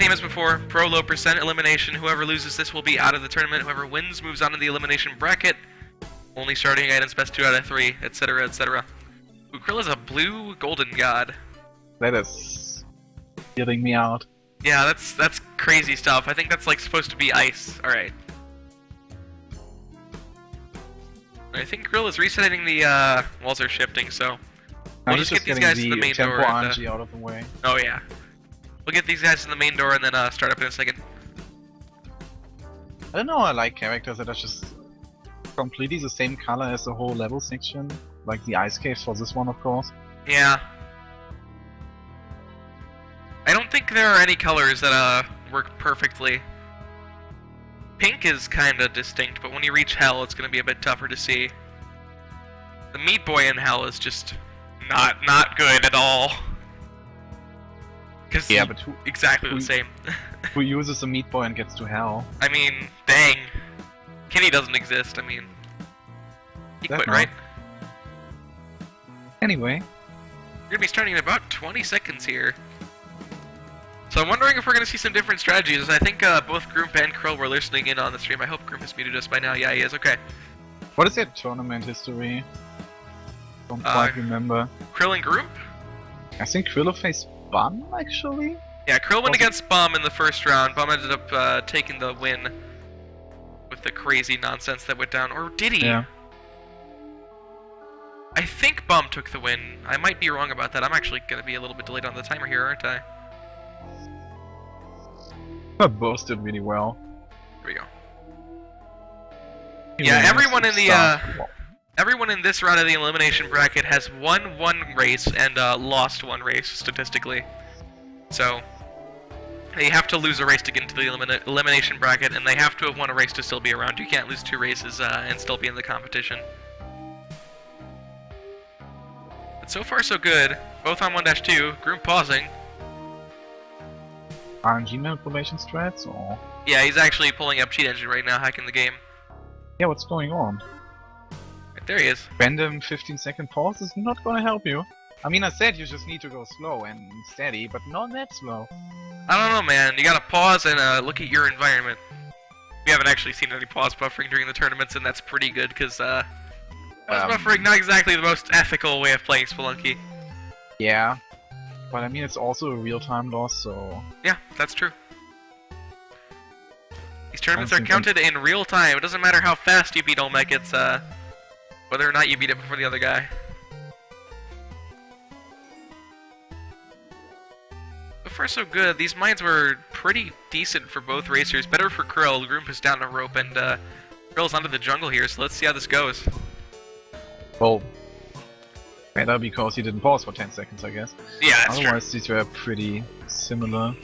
same as before, pro low percent elimination. Whoever loses this will be out of the tournament. Whoever wins moves on to the elimination bracket. Only starting items, best 2 out of 3, etc., etc. Ooh, Krille is a blue golden god. That is getting me out. Yeah, that's crazy stuff. I think that's like supposed to be ice. Alright. I think Krille is resetting the walls are shifting, so we'll just get these guys to the main door. And, out of the way. Oh yeah. We'll get these guys to the main door and then start up in a second. I don't know, I like characters that are just completely the same color as the whole level section. Like the ice caves for this one, of course. Yeah. I don't think there are any colors that work perfectly. Pink is kinda distinct, but when you reach Hell, it's gonna be a bit tougher to see. The Meat Boy in Hell is just not good at all. Yeah, but exactly the same. Who uses a Meat Boy and gets to Hell? I mean, dang. Kitty doesn't exist, I mean. He quit, right? Anyway. We're gonna be starting in about 20 seconds here. So I'm wondering if we're gonna see some different strategies. I think both Groomp and Krille were listening in on the stream. I hope Groomp has muted us by now. Yeah, he is. Okay. What is that tournament history? Don't quite remember. Krille and Groomp? I think Krille faced Bum, actually? Yeah, Krille went against Bum in the first round. Bum ended up taking the win with the crazy nonsense that went down. Or did he? Yeah. I think Bum took the win. I might be wrong about that. I'm actually going to be a little bit delayed on the timer here, aren't I? But both did really well. Here we go. Yeah, everyone in the everyone in this round of the elimination bracket has won one race and lost one race statistically. So they have to lose a race to get into the elimination bracket, and they have to have won a race to still be around. You can't lose 2 races and still be in the competition. But so far so good. Both on 1-2. Groomp pausing. RNG manipulation strats, or? Yeah, he's actually pulling up Cheat Engine right now, hacking the game. Yeah, what's going on? Right, there he is. Random 15-second pause is not gonna help you. I mean, I said you just need to go slow and steady, but not that slow. I don't know, man. You gotta pause and look at your environment. We haven't actually seen any pause buffering during the tournaments, and that's pretty good, because pause buffering not exactly the most ethical way of playing Spelunky. Yeah. But I mean, it's also a real-time loss, so... Yeah, that's true. These tournaments are counted in real time. It doesn't matter how fast you beat Olmec, it's whether or not you beat it before the other guy. So far so good. These mines were pretty decent for both racers. Better for Krille. Groomp is down a rope, and Krille's onto the jungle here, so let's see how this goes. Well, better because he didn't pause for 10 seconds, I guess. Yeah, that's true. Otherwise, these were pretty similar.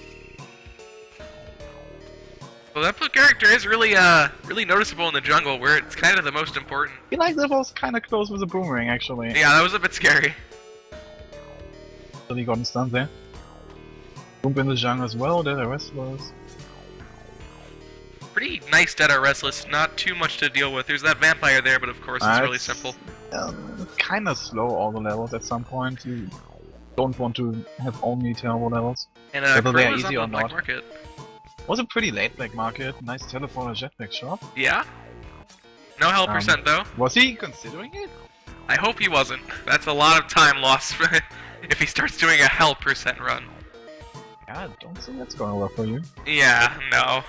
Well, that blue character is really, really noticeable in the jungle, where it's kind of the most important. I feel like that was kind of close with a boomerang, actually. Yeah, that was a bit scary. Really gotten stunned there. Groomp in the jungle as well, Dead Restless. Pretty nice Dead Restless, not too much to deal with. There's that vampire there, but of course it's really simple. Kind of slow all the levels at some point. You don't want to have only terrible levels. And whether they're easy or not. Market. Was a pretty late black market. Nice teleporter jetpack shot. Yeah. No hell percent though. Was he considering it? I hope he wasn't. That's a lot of time lost if he starts doing a hell percent run. Yeah, I don't think that's gonna work for you. Yeah, no.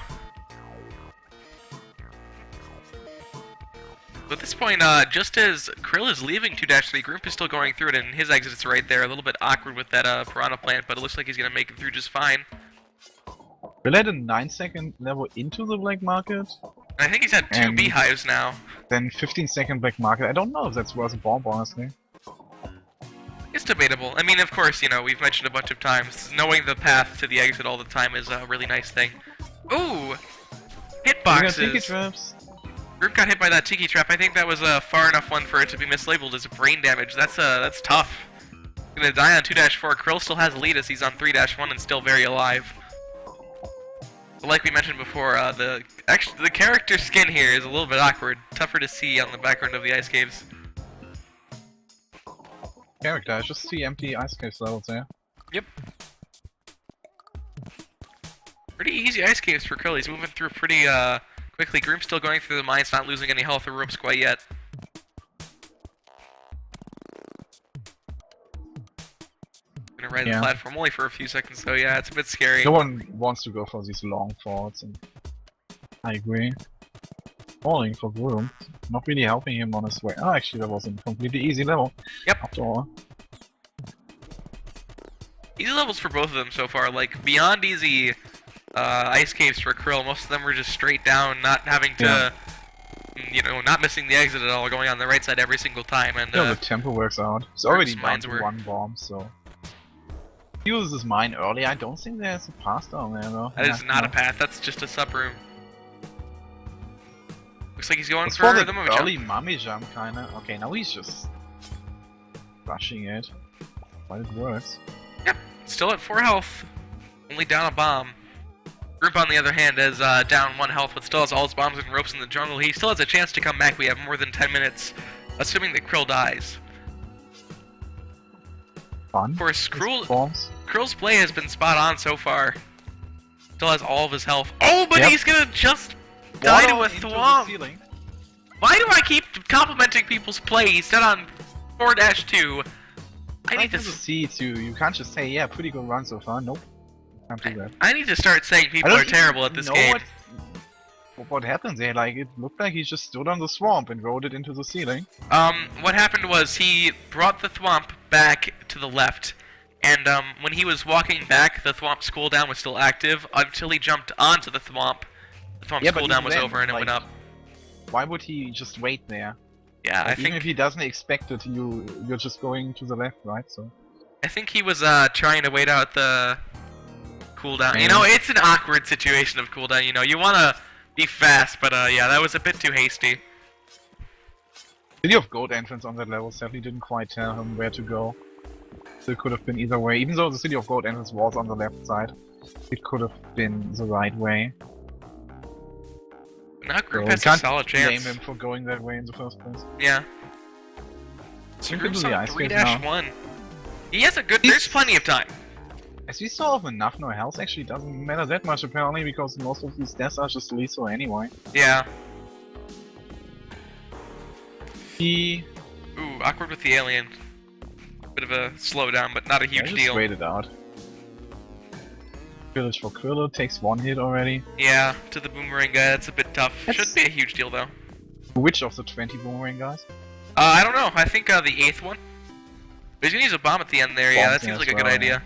At this point, just as Krille is leaving 2-3, Groomp is still going through it, and his exit is right there. A little bit awkward with that Piranha plant, but it looks like he's gonna make it through just fine. Krille had a 9-second level into the black market. And I think he's had 2 beehives now. Then 15-second black market. I don't know if that's worth a bomb, honestly. It's debatable. I mean, of course, you know, we've mentioned a bunch of times, knowing the path to the exit all the time is a really nice thing. Ooh! Hitboxes! Tiki traps. Groomp got hit by that Tiki Trap. I think that was a far enough one for it to be mislabeled as brain damage. That's tough. Gonna die on 2-4. Krille still has a lead as he's on 3-1 and still very alive. But like we mentioned before, the character skin here is a little bit awkward. Tougher to see on the background of the ice caves. Character, I just see empty ice caves levels there. Yep. Pretty easy ice caves for Krille. He's moving through pretty quickly. Groomp still going through the mines, not losing any health or ropes quite yet. Gonna ride the platform only for a few seconds though. Yeah, it's a bit scary. No one wants to go for these long falls, and I agree. Falling for Groomp, not really helping him on his way. Oh, actually, that was a completely easy level. Yep. After all. Easy levels for both of them so far. Like beyond easy ice caves for Krille. Most of them were just straight down, not having to, you know, not missing the exit at all, going on the right side every single time. And the tempo works out. It's already down mines to were... 1 bomb, so. He uses his mine early. I don't think there's a path down there though. That is not a path. That's just a sub room. Looks like he's going it's for the mummy early jump. mummy jump, kinda. Okay, now he's just rushing it, but it works. Yep, still at 4 health, only down a bomb. Groomp, on the other hand, is down 1 health, but still has all his bombs and ropes in the jungle. He still has a chance to come back. We have more than 10 minutes, assuming that Krille dies. Fun. Of course, Krille's play has been spot on so far. Still has all of his health. Oh, but he's gonna just die to a thwomp! Why do I keep complimenting people's play? He's dead on 4-2. I need to see too. You can't just say, yeah, pretty good run so far. Nope. Can't do that. I need to start saying people are terrible at this game. What happened there? Like, it looked like he just stood on the swamp and rode it into the ceiling. What happened was he brought the thwomp back to the left, and when he was walking back, the thwomp's cooldown was still active until he jumped onto the thwomp. The thwomp's cooldown was over and it went up. Why would he just wait there? Yeah, like, I think even if he doesn't expect it, you're just going to the left, right? So I think he was trying to wait out the cooldown. You know, it's an awkward situation of cooldown. You know, you wanna be fast, but yeah, that was a bit too hasty. City of Gold entrance on that level sadly didn't quite tell him where to go. So it could have been either way. Even though the City of Gold entrance was on the left side, it could have been the right way. Now Groomp has a solid chance. Blame him for going that way in the first place. Yeah. So Group's on 3-1. He has a good. There's plenty of time. As we saw of enough, no health actually doesn't matter that much apparently, because most of these deaths are just lethal anyway. Yeah. Ooh, awkward with the alien. Bit of a slowdown, but not a huge deal. Just wait it out. Village for Krille takes 1 hit already. Yeah, to the boomerang guy, that's a bit tough. Shouldn't be a huge deal though. Which of the 20 boomerang guys? I don't know. I think the 8th one. But he's gonna use a bomb at the end there. Yeah, that seems like a good idea.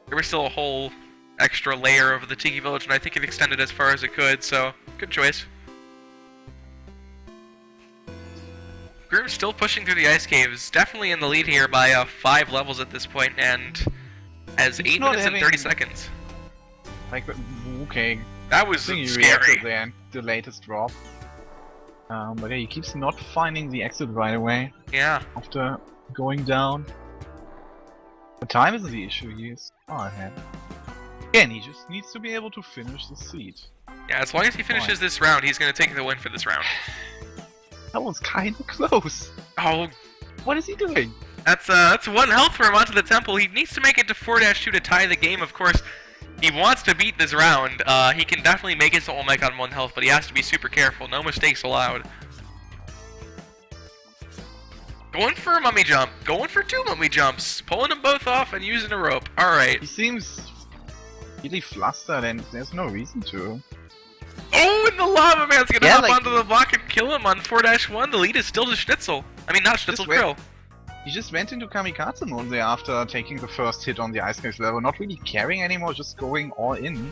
There was still a whole extra layer of the Tiki Village, and I think it extended as far as it could, so good choice. Groom's still pushing through the ice caves, definitely in the lead here by 5 levels at this point, and has 8 minutes and 30 seconds. Like, okay. That was scary. Then the latest drop. But yeah, he keeps not finding the exit right away. Yeah. After going down. The time isn't the issue, he is far ahead. Again, he just needs to be able to finish the seed. Yeah, as long as he finishes this round, he's gonna take the win for this round. That was kinda close. Oh. What is he doing? That's 1 health for him onto the temple. He needs to make it to 4-2 to tie the game, of course. He wants to beat this round. He can definitely make it to Olmec on 1 health, but he has to be super careful. No mistakes allowed. Going for a mummy jump. Going for 2 mummy jumps. Pulling them both off and using a rope. Alright. He seems really flustered and there's no reason to. Oh, and the lava man's gonna hop onto the block and kill him on 4-1. The lead is still to Schnitzel. I mean, not Schnitzel, Krille. He just went into kamikaze mode there after taking the first hit on the ice cave level, not really caring anymore, just going all in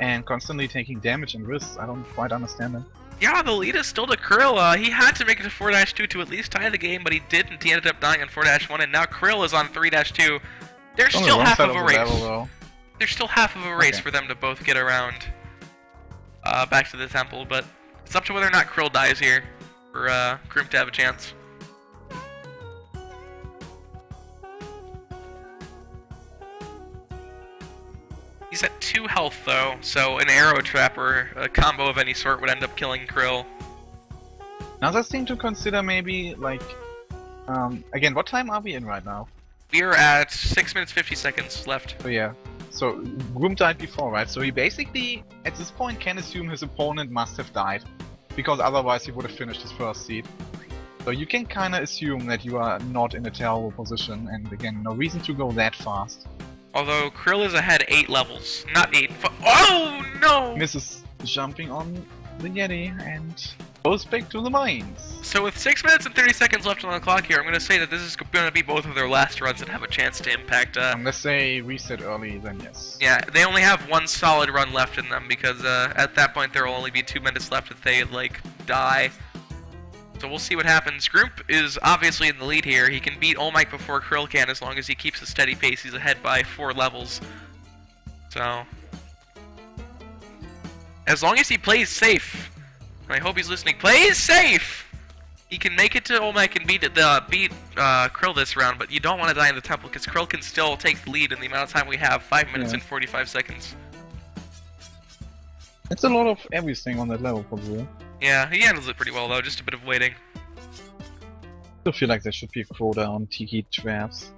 and constantly taking damage and risks. I don't quite understand that. Yeah, the lead is still to Krille. He had to make it to 4-2 to at least tie the game, but he didn't. He ended up dying on 4-1, and now Krille is on 3-2. There's still half of a race. There's still half of a race for them to both get around back to the temple, but it's up to whether or not Krille dies here for Groomp to have a chance. He's at 2 health though, so an arrow trap or a combo of any sort would end up killing Krille. Another thing to consider maybe, like, again, what time are we in right now? We are at 6 minutes 50 seconds left. So yeah, So Groomp died before, right? So he basically, at this point, can assume his opponent must have died, because otherwise he would have finished his first seed. So you can kind of assume that you are not in a terrible position, and again, no reason to go that fast. Although Krill is ahead 8 levels, not 8. Oh no! Misses jumping on the Yeti and goes back to the mines. So with 6 minutes and 30 seconds left on the clock here, I'm going to say that this is going to be both of their last runs and have a chance to impact. Unless they reset early, then yes. Yeah, they only have one solid run left in them because at that point there will only be 2 minutes left if they like die. So we'll see what happens. Groomp is obviously in the lead here. He can beat Olmec before Krill can as long as he keeps a steady pace. He's ahead by 4 levels. So as long as he plays safe, and I hope he's listening, plays safe! He can make it to Olmec and beat Krill this round, but you don't want to die in the temple because Krill can still take the lead in the amount of time we have, 5 minutes and 45 seconds. It's a lot of everything on that level for Groomp. Yeah, he handles it pretty well though, just a bit of waiting. I feel like there should be a quota on Tiki traps.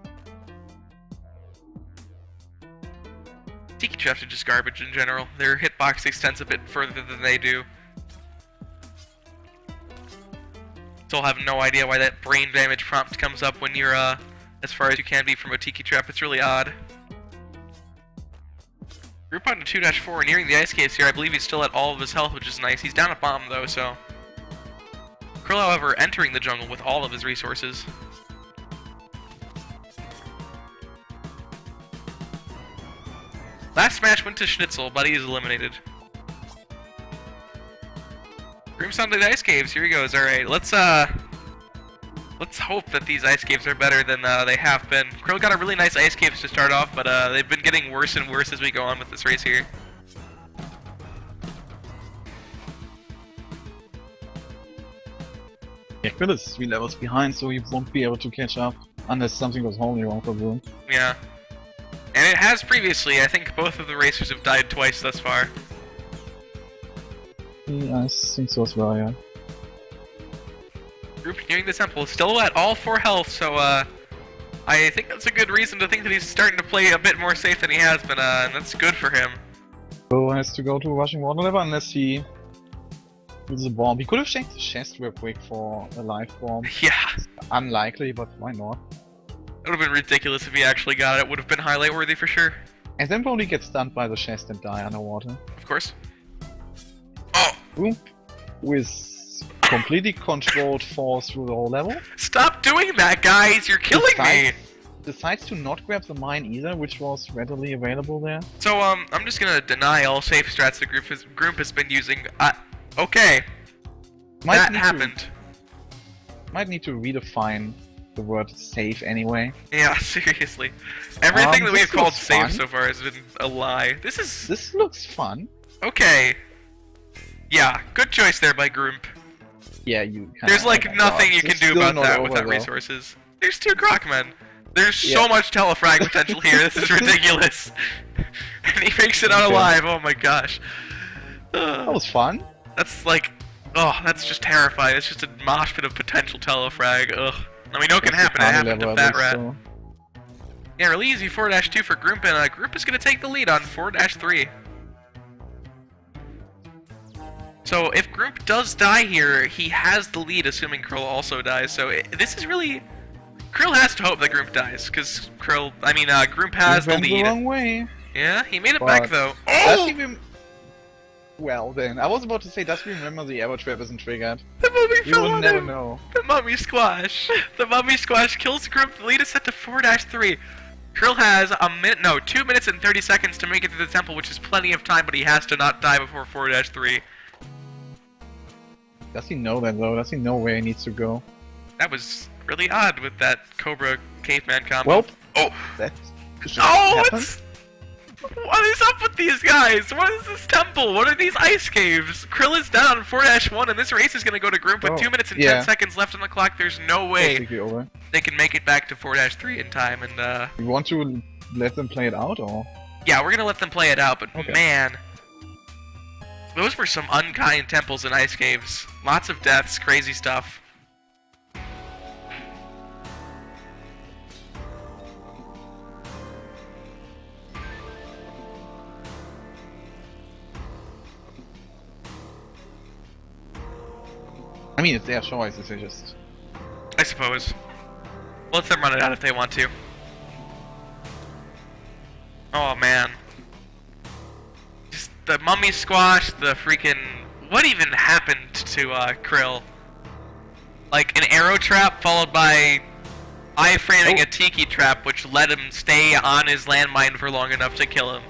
Tiki traps are just garbage in general. Their hitbox extends a bit further than they do. Still have no idea why that brain damage prompt comes up when you're as far as you can be from a Tiki trap. It's really odd. Group on to 2-4, nearing the ice caves here. I believe he's still at all of his health, which is nice. He's down a bomb though, so Krill, however, entering the jungle with all of his resources. Last match went to Schnitzel, but he is eliminated. Groom's on to the ice caves. Here he goes. All right, let's hope that these ice caves are better than they have been. Krill got a really nice ice caves to start off, but they've been getting worse and worse as we go on with this race here. Yeah, Krill is 3 levels behind, so he won't be able to catch up unless something goes horribly wrong for Groomp. Yeah. And it has previously. I think both of the racers have died twice thus far. Yeah, I think so as well, yeah. Group nearing the temple, still at all 4 health, so I think that's a good reason to think that he's starting to play a bit more safe than he has been, and that's good for him. So has to go to rushing water level unless he uses a bomb. He could have checked the chest real quick for a live bomb. Yeah. Unlikely, but why not? It would have been ridiculous if he actually got it. It would have been highlight worthy for sure. And then probably get stunned by the chest and die underwater. Of course. Oh! Groomp with completely controlled force through the whole level. Stop doing that, guys! You're killing me! Decides to not grab the mine either, which was readily available there. So, I'm just gonna deny all safe strats the Groomp has been using. Okay. That happened. Might need to redefine the word safe anyway. Yeah, seriously. Everything that we've called safe so far has been a lie. This looks fun. Okay. Yeah, good choice there by Groomp. Yeah, you There's like nothing you can do about that without resources. There's 2 Crocmen. There's so much telefrag potential here, this is ridiculous. And he makes it out alive, oh my gosh. That was fun. That's like, oh, that's just terrifying. It's just a mosh pit of potential telefrag, ugh. I mean, no can happen, it happened to Fat Rat. So. Yeah, really easy 4-2 for Groomp, and Groomp is going to take the lead on 4-3. So if Groomp does die here, he has the lead, assuming Krill also dies. So this is really... Krill has to hope that Groomp dies, because Groomp has the lead. The wrong way. Yeah, he made it back though. Oh! Well then, I was about to say, does he remember the arrow trap isn't triggered? The mummy fell on never him. know. The mummy squash. The mummy squash kills Groomp. The lead is set to 4-3. Krill has 2 minutes and 30 seconds to make it to the temple, which is plenty of time, but he has to not die before 4-3. Does he know that though? Does he know where he needs to go? That was really odd with that Cobra Caveman combo. Well, oh, what is up with these guys? What is this temple? What are these ice caves? Krill is down 4-1, and this race is going to go to Groomp with 2 minutes and 10 seconds left on the clock. There's no way they can make it back to 4-3 in time. And you want to let them play it out, or? Yeah, we're going to let them play it out, but man, those were some unkind temples and ice caves. Lots of deaths, crazy stuff. I mean, it's their choice, if they just... I suppose. Let them run it out if they want to. Oh man. Just the mummy squash, the freaking... What even happened to Krill? Like an arrow trap followed by iframing a tiki trap, which let him stay on his landmine for long enough to kill him.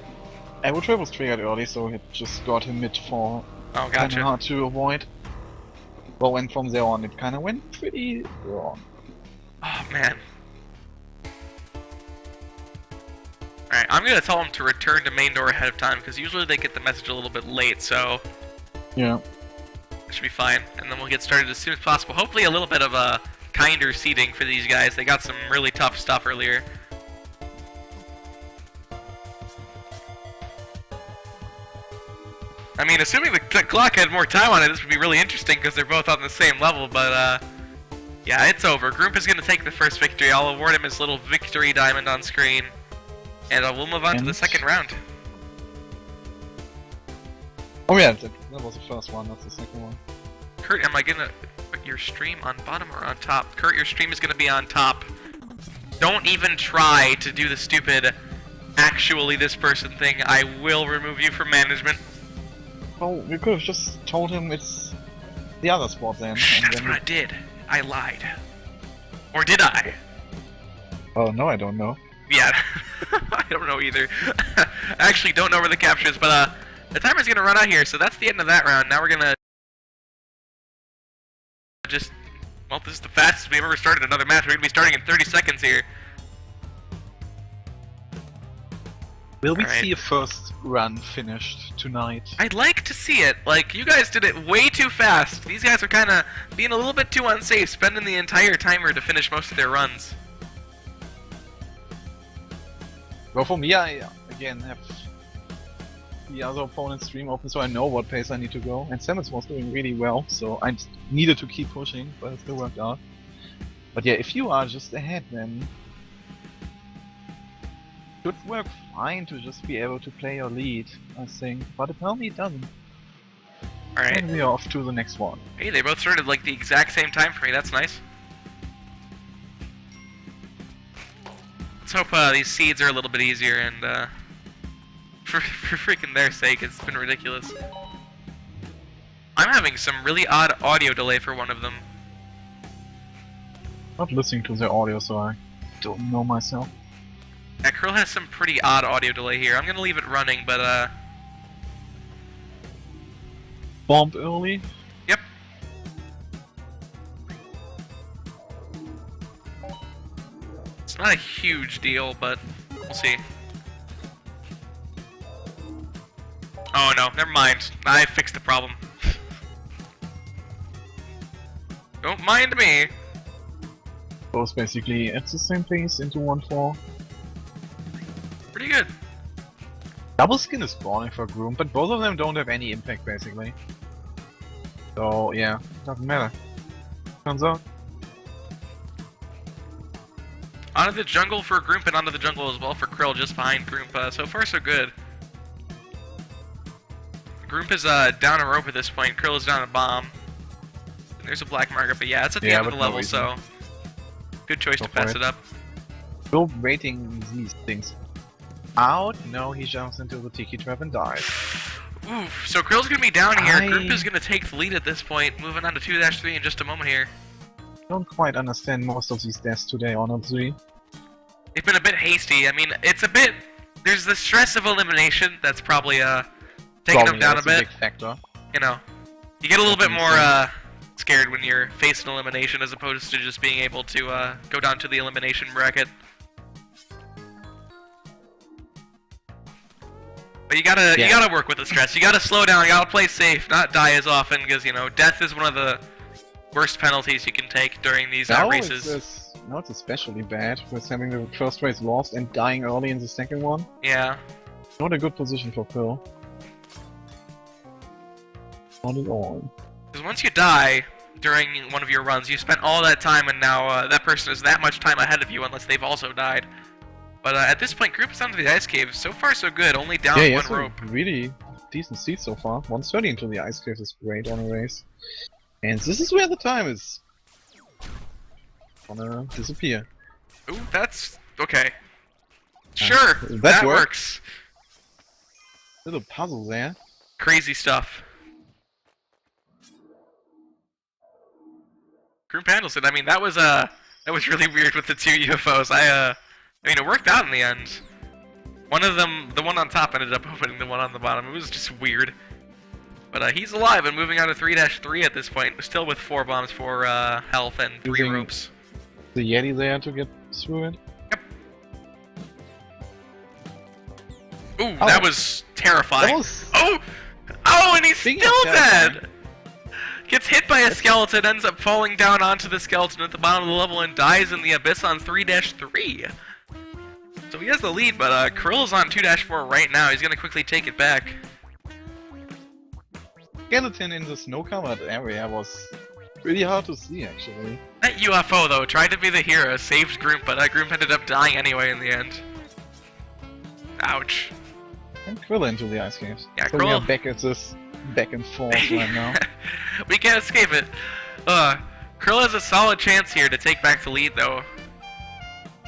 Arrow trap was triggered early, so it just got him mid-fall. Oh, Kinda gotcha. hard to avoid. Well, and from there on, it kinda went pretty wrong. Oh man. Alright, I'm gonna tell them to return to main door ahead of time, because usually they get the message a little bit late, so... Yeah. It should be fine, and then we'll get started as soon as possible. Hopefully a little bit of a kinder seating for these guys. They got some really tough stuff earlier. I mean, assuming the clock had more time on it, this would be really interesting because they're both on the same level, but yeah, it's over. Groomp is going to take the first victory. I'll award him his little victory diamond on screen, and we'll move on to the second round. Oh yeah, that was the first one, that's the second one. Kurt, am I going to put your stream on bottom or on top? Kurt, your stream is going to be on top. Don't even try to do the stupid actually this person thing. I will remove you from management. Well, we could have just told him it's the other spot then. Shh, and that's then what I did. I lied. Or did I? Oh, no, I don't know. Yeah, I don't know either. I actually don't know where the capture is, but the timer's gonna run out here, so that's the end of that round. Now we're gonna just... Well, this is the fastest we've ever started another match. We're gonna be starting in 30 seconds here. Will we Alright. see a first run finished tonight? I'd like to see it. Like, you guys did it way too fast. These guys are kind of being a little bit too unsafe, spending the entire timer to finish most of their runs. Well, for me, I again have the other opponent's stream open, so I know what pace I need to go. And Samus was doing really well, so I just needed to keep pushing, but it still worked out. But yeah, if you are just ahead, then it should work fine to just be able to play your lead, I think. But apparently it doesn't. Alright. And we are off to the next one. Hey, they both started like the exact same time for me. That's nice. Let's hope these seeds are a little bit easier, and for freaking their sake, it's been ridiculous. I'm having some really odd audio delay for one of them. Not listening to the audio, so I don't know myself. Yeah, Krill has some pretty odd audio delay here. I'm gonna leave it running, but Bombed early. yep. It's not a huge deal, but we'll see. Oh no, never mind. I fixed the problem. Don't mind me. Both basically at the same pace into 1-4. Pretty good. Double skin is spawning for Groomp, but both of them don't have any impact basically. So yeah, doesn't matter. Turns out. Onto the jungle for Groomp and onto the jungle as well for Krill, just behind Groomp. So far so good. Groomp is down a rope at this point. Krill is down a bomb. And there's a black market, but yeah, it's at the end of the level, so good choice to pass it up. Still waiting these things out. No, he jumps into the tiki trap and dies. Oof, so Krill's gonna be down here. Groomp is gonna take the lead at this point, moving on to 2-3 in just a moment here. Don't quite understand most of these deaths today, honestly. They've been a bit hasty. I mean, it's a bit... There's the stress of elimination that's probably taking them down a bit. Big factor. You know, you get a little bit more scared when you're facing elimination as opposed to just being able to go down to the elimination bracket. But you gotta work with the stress. You gotta slow down. You gotta play safe, not die as often, because you know death is one of the worst penalties you can take during these races. Now it's especially bad with having the first race lost and dying early in the second one. Yeah. Not a good position for Krill. Not at all. Because once you die during one of your runs, you spent all that time, and now that person is that much time ahead of you, unless they've also died. But at this point, Groomp is down to the ice cave. So far, so good. Only down one rope. Really decent seat so far. 130 into the ice cave is great on a race. And this is where the time is gonna disappear. Ooh, that's okay. Sure, that that worked. works. Little puzzle there. Crazy stuff. Groomp handles it. I mean, that was really weird with the two UFOs. I mean, it worked out in the end. One of them, the one on top, ended up opening the one on the bottom. It was just weird. But he's alive and moving on to 3-3 at this point, still with 4 bombs for health and 3 Using ropes. the Yeti there to get through it. Yep. Ooh, that was terrifying. That was... Oh! Oh, and he's Speaking still of terrifying. dead! Gets hit by a skeleton, ends up falling down onto the skeleton at the bottom of the level, and dies in the abyss on 3-3. So he has the lead, but Krill's on 2-4 right now. He's gonna quickly take it back. Skeleton in the snow-covered area was really hard to see, actually. That UFO, though, tried to be the hero, saved Groomp, but Groomp ended up dying anyway in the end. Ouch. And Krille into the ice caves. Yeah, so we Krille- are back at this back and forth right now. We can't escape it. Krille has a solid chance here to take back the lead, though.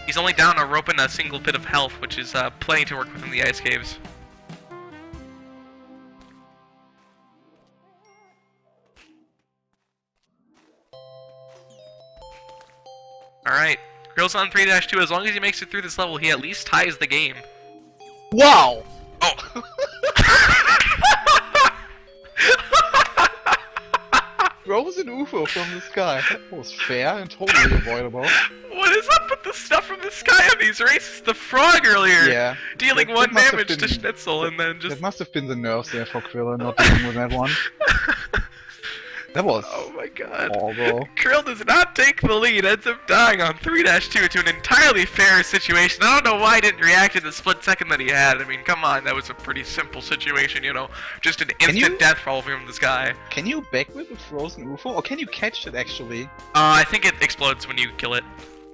He's only down a rope and a single bit of health, which is plenty to work with in the ice caves. Alright, Krille's on 3-2. As long as he makes it through this level, he at least ties the game. Wow! Oh! Rose an UFO from the sky. That was fair and totally avoidable. What is up with the stuff from the sky on these races? The frog earlier! Yeah. Dealing That 1 must have damage to been- Schnitzel and then just... That must have been the nerves there for Krille not dealing with that one. That was Oh my god. horrible. Krill does not take the lead, ends up dying on 3-2 to an entirely fair situation. I don't know why he didn't react in the split second that he had. I mean, come on, that was a pretty simple situation, you know? Just an instant you- death fall from the sky. Can you backwhip a frozen UFO? Or can you catch it actually? I think it explodes when you kill it.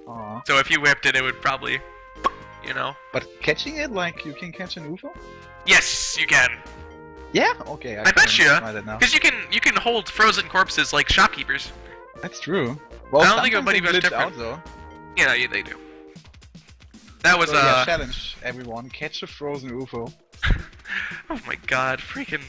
Aw. So if you whipped it, it would probably, you know? But catching it like you can catch an UFO? Yes, you can. Yeah? Okay, I bet you. try that now. Because you can hold frozen corpses like shopkeepers. That's true. Well, I don't think sometimes everybody they was glitch different. out though. Yeah, they do. That was, So, yeah, challenge everyone, catch a frozen UFO. Oh my god, freaking...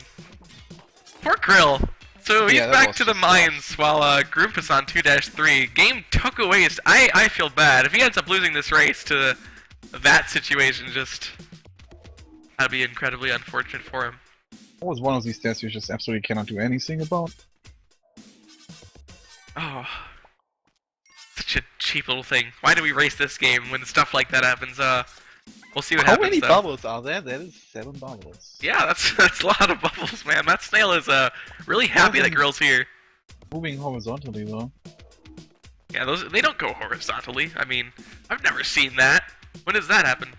Poor Krill! So he's Yeah, that back was to the just mines while Groomp is on 2-3. Game took away his... I feel bad. If he ends up losing this race to that situation, just... That'd be incredibly unfortunate for him. That was one of these tests you just absolutely cannot do anything about. Oh. Such a cheap little thing. Why do we race this game when stuff like that happens? We'll see what How happens many though. bubbles are there? That is 7 bubbles. Yeah, that's a lot of bubbles, man. That snail is really happy that girl's here. Moving horizontally though. Yeah, they don't go horizontally. I mean, I've never seen that. When does that happen?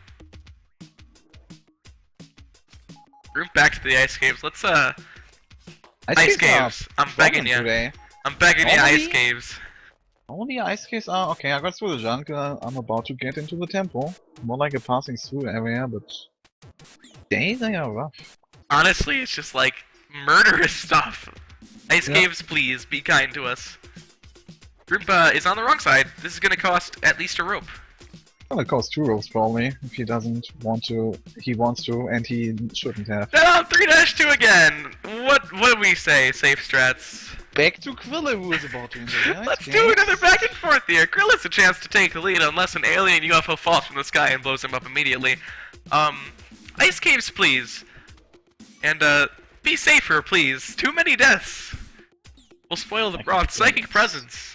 Groomp back to the ice caves. Let's ice caves. I'm begging you. Today. I'm begging you, Only- ice caves. Only ice caves are okay. I got through the jungle. I'm about to get into the temple. More like a passing through area, but they are rough. Honestly, it's just like murderous stuff. Ice Yeah. caves, please be kind to us. Groomp is on the wrong side. This is gonna cost at least a rope. Gonna cost 2 ropes probably if he doesn't want to. He wants to, and he shouldn't have. No, 3-2 again. What do we say? Safe strats. Back to Krille, who is about to enter the ice Let's do caves. another back and forth here. Krill has a chance to take the lead unless an alien UFO falls from the sky and blows him up immediately. Ice caves, please. And, be safer, please. Too many deaths. We'll spoil the broth. Psychic presence.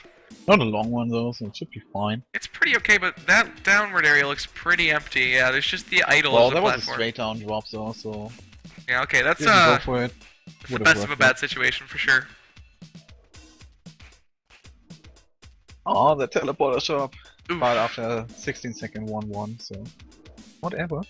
Not a long one though, so it should be fine. It's pretty okay, but that downward area looks pretty empty. Yeah, there's just the idol Well, of the that was a platform. straight down drop though, so Yeah, okay, that's, didn't go for it. that's the Would've best of a worked bad situation for sure. Oh, the teleporter shop. Oof. But after 16-second 1-1, so whatever.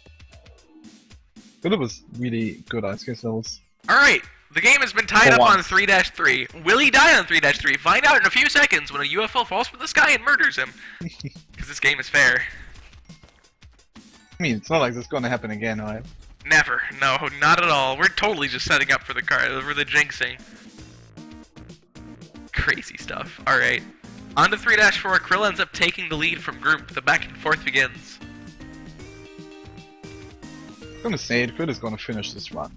But it was really good ice cave levels. Alright, the game has been tied For up on once. 3-3. Will he die on 3-3? Find out in a few seconds when a UFO falls from the sky and murders him. Because this game is fair. I mean, it's not like this is gonna happen again, right? Never. No, not at all. We're totally just setting up for the jinxing. Crazy stuff. Alright. On to 3-4. Krill ends up taking the lead from Groomp. The back and forth begins. I'm gonna say it, Krill is gonna finish this run.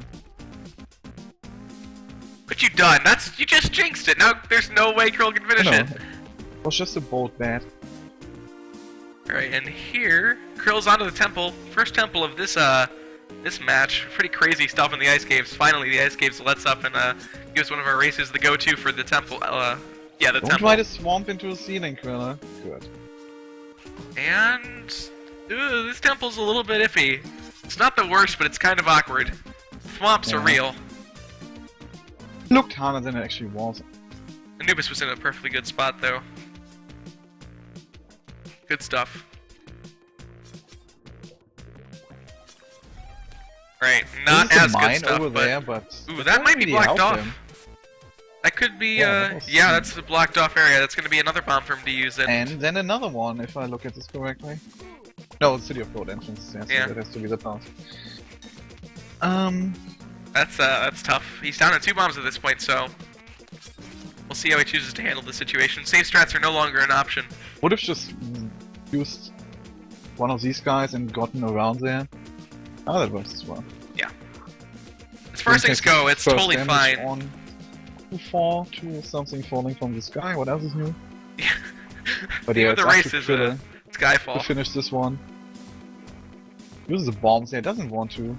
What you done? You just jinxed it. Now there's no way Krill can finish it. It was just a bold bet. Alright, and here, Krill's onto the temple. First temple of this this match. Pretty crazy stuff in the ice caves. Finally, the ice caves lets up and gives one of our races the go-to for the temple. Yeah, the Don't temple. try to swamp into a ceiling, Krilla. Good. And this temple's a little bit iffy. It's not the worst, but it's kind of awkward. Swamps are real. Looked harder than it actually was. Anubis was in a perfectly good spot, though. Good stuff. Right, not There's a as good mine stuff, over but... there, but Ooh, that might be really blocked helped off. him. That could be, Yeah, yeah, that's the blocked off area. That's gonna be another bomb for him to use. And then another one, if I look at this correctly. No, City of Gold entrance. Yes, Yeah. that has to be the path. That's tough. He's down to 2 bombs at this point, so... We'll see how he chooses to handle the situation. Safe strats are no longer an option. Would have just used one of these guys and gotten around there. Oh, that works as well. Yeah. As far as things go, it's First totally damage fine. On 2-4 to something falling from the sky. What else is new? But yeah, Even the it's up race to is Krilla to Skyfall. finish this one. Uses the bombs there, doesn't want to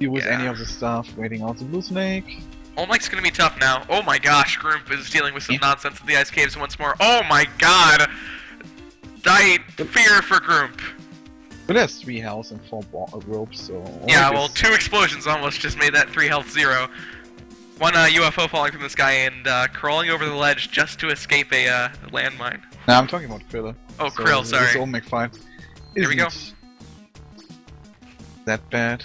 deal with any Yeah. of the stuff, waiting out the blue snake. Home Mike's gonna be tough now. Oh my gosh, Groomp is dealing with some Yeah. nonsense in the ice caves once more. Oh my god! I fear for Groomp. But there's 3 health and 4 ropes, so... Yeah, I well, guess- 2 explosions almost just made that 3 health 0. One UFO falling from the sky and crawling over the ledge just to escape a landmine. No, I'm talking about Krilla. Oh, Krill, sorry. This Olmec fight Here we go. isn't that bad.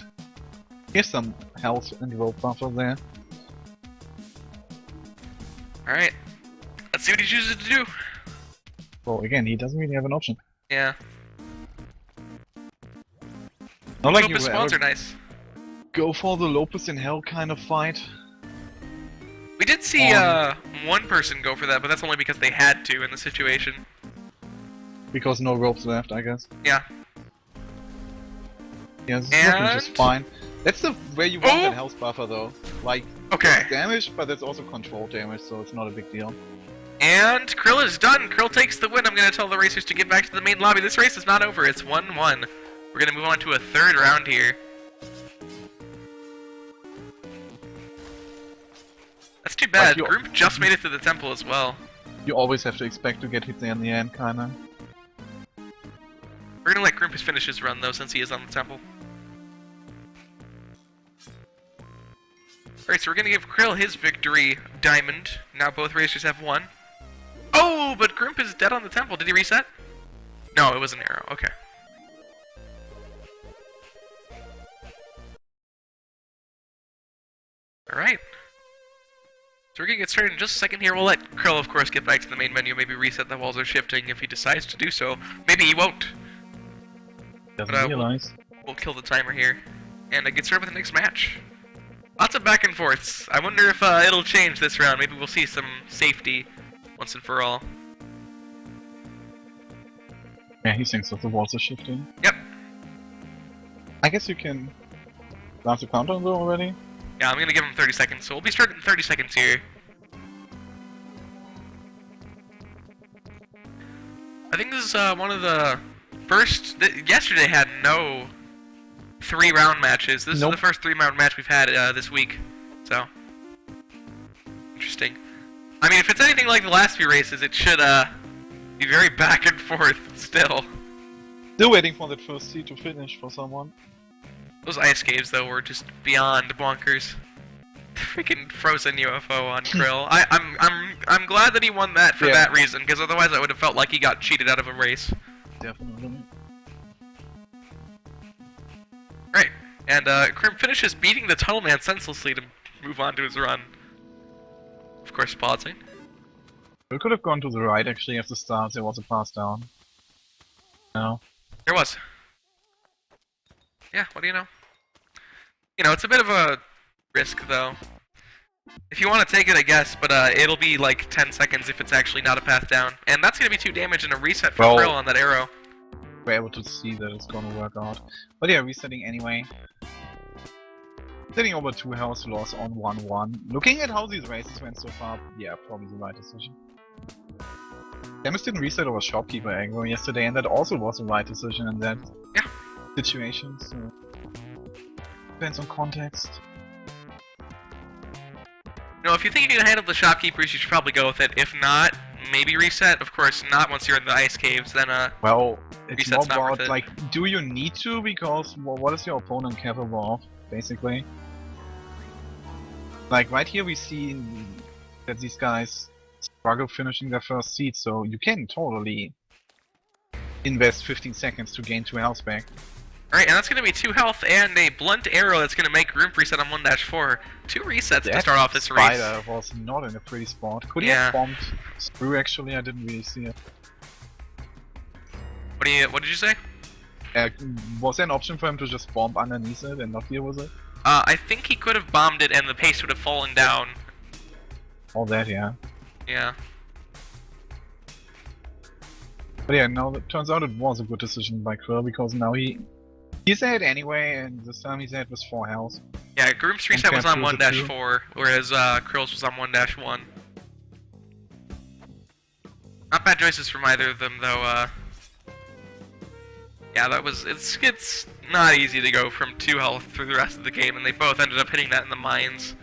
Here's some health and rope buffer there. Alright. Let's see what he chooses to do. Well, again, he doesn't really have an option. Yeah. Not like you Lopus would spawns ever are nice. go for the Lopus in Hell kind of fight. We did see one person go for that, but that's only because they had to in the situation. Because no ropes left, I guess. Yeah. Yeah, this is looking just And- fine. That's the where you want Oh! that health buffer though. Like, Okay. it's damage, but it's also control damage, so it's not a big deal. And Krill is done. Krill takes the win. I'm going to tell the racers to get back to the main lobby. This race is not over. It's 1-1. We're going to move on to a 3rd round here. That's too bad. you- Groomp just made it to the temple as well. You always have to expect to get hit there in the end, kinda. We're going to let Groomp finish his run, though, since he is on the temple. Alright, so we're going to give Krill his victory diamond. Now both racers have 1. Oh, but Groomp is dead on the temple. Did he reset? No, it was an arrow. Okay. Alright. So we're gonna get started in just a second here. We'll let Krill, of course, get back to the main menu. Maybe reset the walls are shifting if he decides to do so. Maybe he won't. Doesn't But, realize. We'll kill the timer here. And get started with the next match. Lots of back and forths. I wonder if it'll change this round. Maybe we'll see some safety once and for all. Yeah, he thinks that the walls are shifting. Yep. I guess you can start the countdown though already. Yeah, I'm gonna give him 30 seconds. So we'll be starting in 30 seconds here. I think this is one of the first... yesterday had no 3-round matches. This is the first 3-round match we've had this week. So, interesting. I mean, if it's anything like the last few races, it should be very back and forth still. Still waiting for that first seat to finish for someone. Those ice caves, though, were just beyond bonkers. Freaking frozen UFO on Krill. I'm glad that he won that for that reason, because otherwise I would have felt like he got cheated out of a race. Definitely. Right, and Krim finishes beating the Tunnel Man senselessly to move on to his run. Of course, pausing. We could have gone to the right actually at the start. There was a pass down. No. There was. Yeah, what do you know? You know, it's a bit of a risk, though. If you want to take it, I guess, but it'll be like 10 seconds if it's actually not a path down. And that's going to be 2 damage and a reset for Well, Krill on that arrow. We're able to see that it's gonna work out. But yeah, resetting anyway. Setting over 2 health loss on 1-1. Looking at how these races went so far, yeah, probably the right decision. Demis didn't reset over Shopkeeper aggro yesterday, and that also was the right decision in that situation, so... Depends on context. You know, if you think you can handle the Shopkeepers, you should probably go with it. If not, maybe reset. Of course, not once you're in the ice caves, then well, it's more reset's not worth about, it. like, do you need to? Because, well, what is your opponent capable of, basically? Like, right here we see that these guys struggle finishing their first seed, so you can totally invest 15 seconds to gain 2 health back. Alright, and that's going to be 2 health and a blunt arrow that's going to make Groomp reset on 1-4. 2 resets to start off this race. Spider was not in a pretty spot. Could he Yeah. have bombed through, actually? I didn't really see it. What did you say? Was there an option for him to just bomb underneath it and not deal with it? I think he could have bombed it and the pace would have fallen down. All that, yeah. Yeah. But yeah, now it turns out it was a good decision by Krill, because now he's ahead anyway, and this time he's ahead with 4 health. Yeah, Groomp's reset was on Can't lose it 1-4, whereas Krill's was on 1-1. Not bad choices from either of them, though. Yeah, that was it's not easy to go from 2 health through the rest of the game, and they both ended up hitting that in the mines.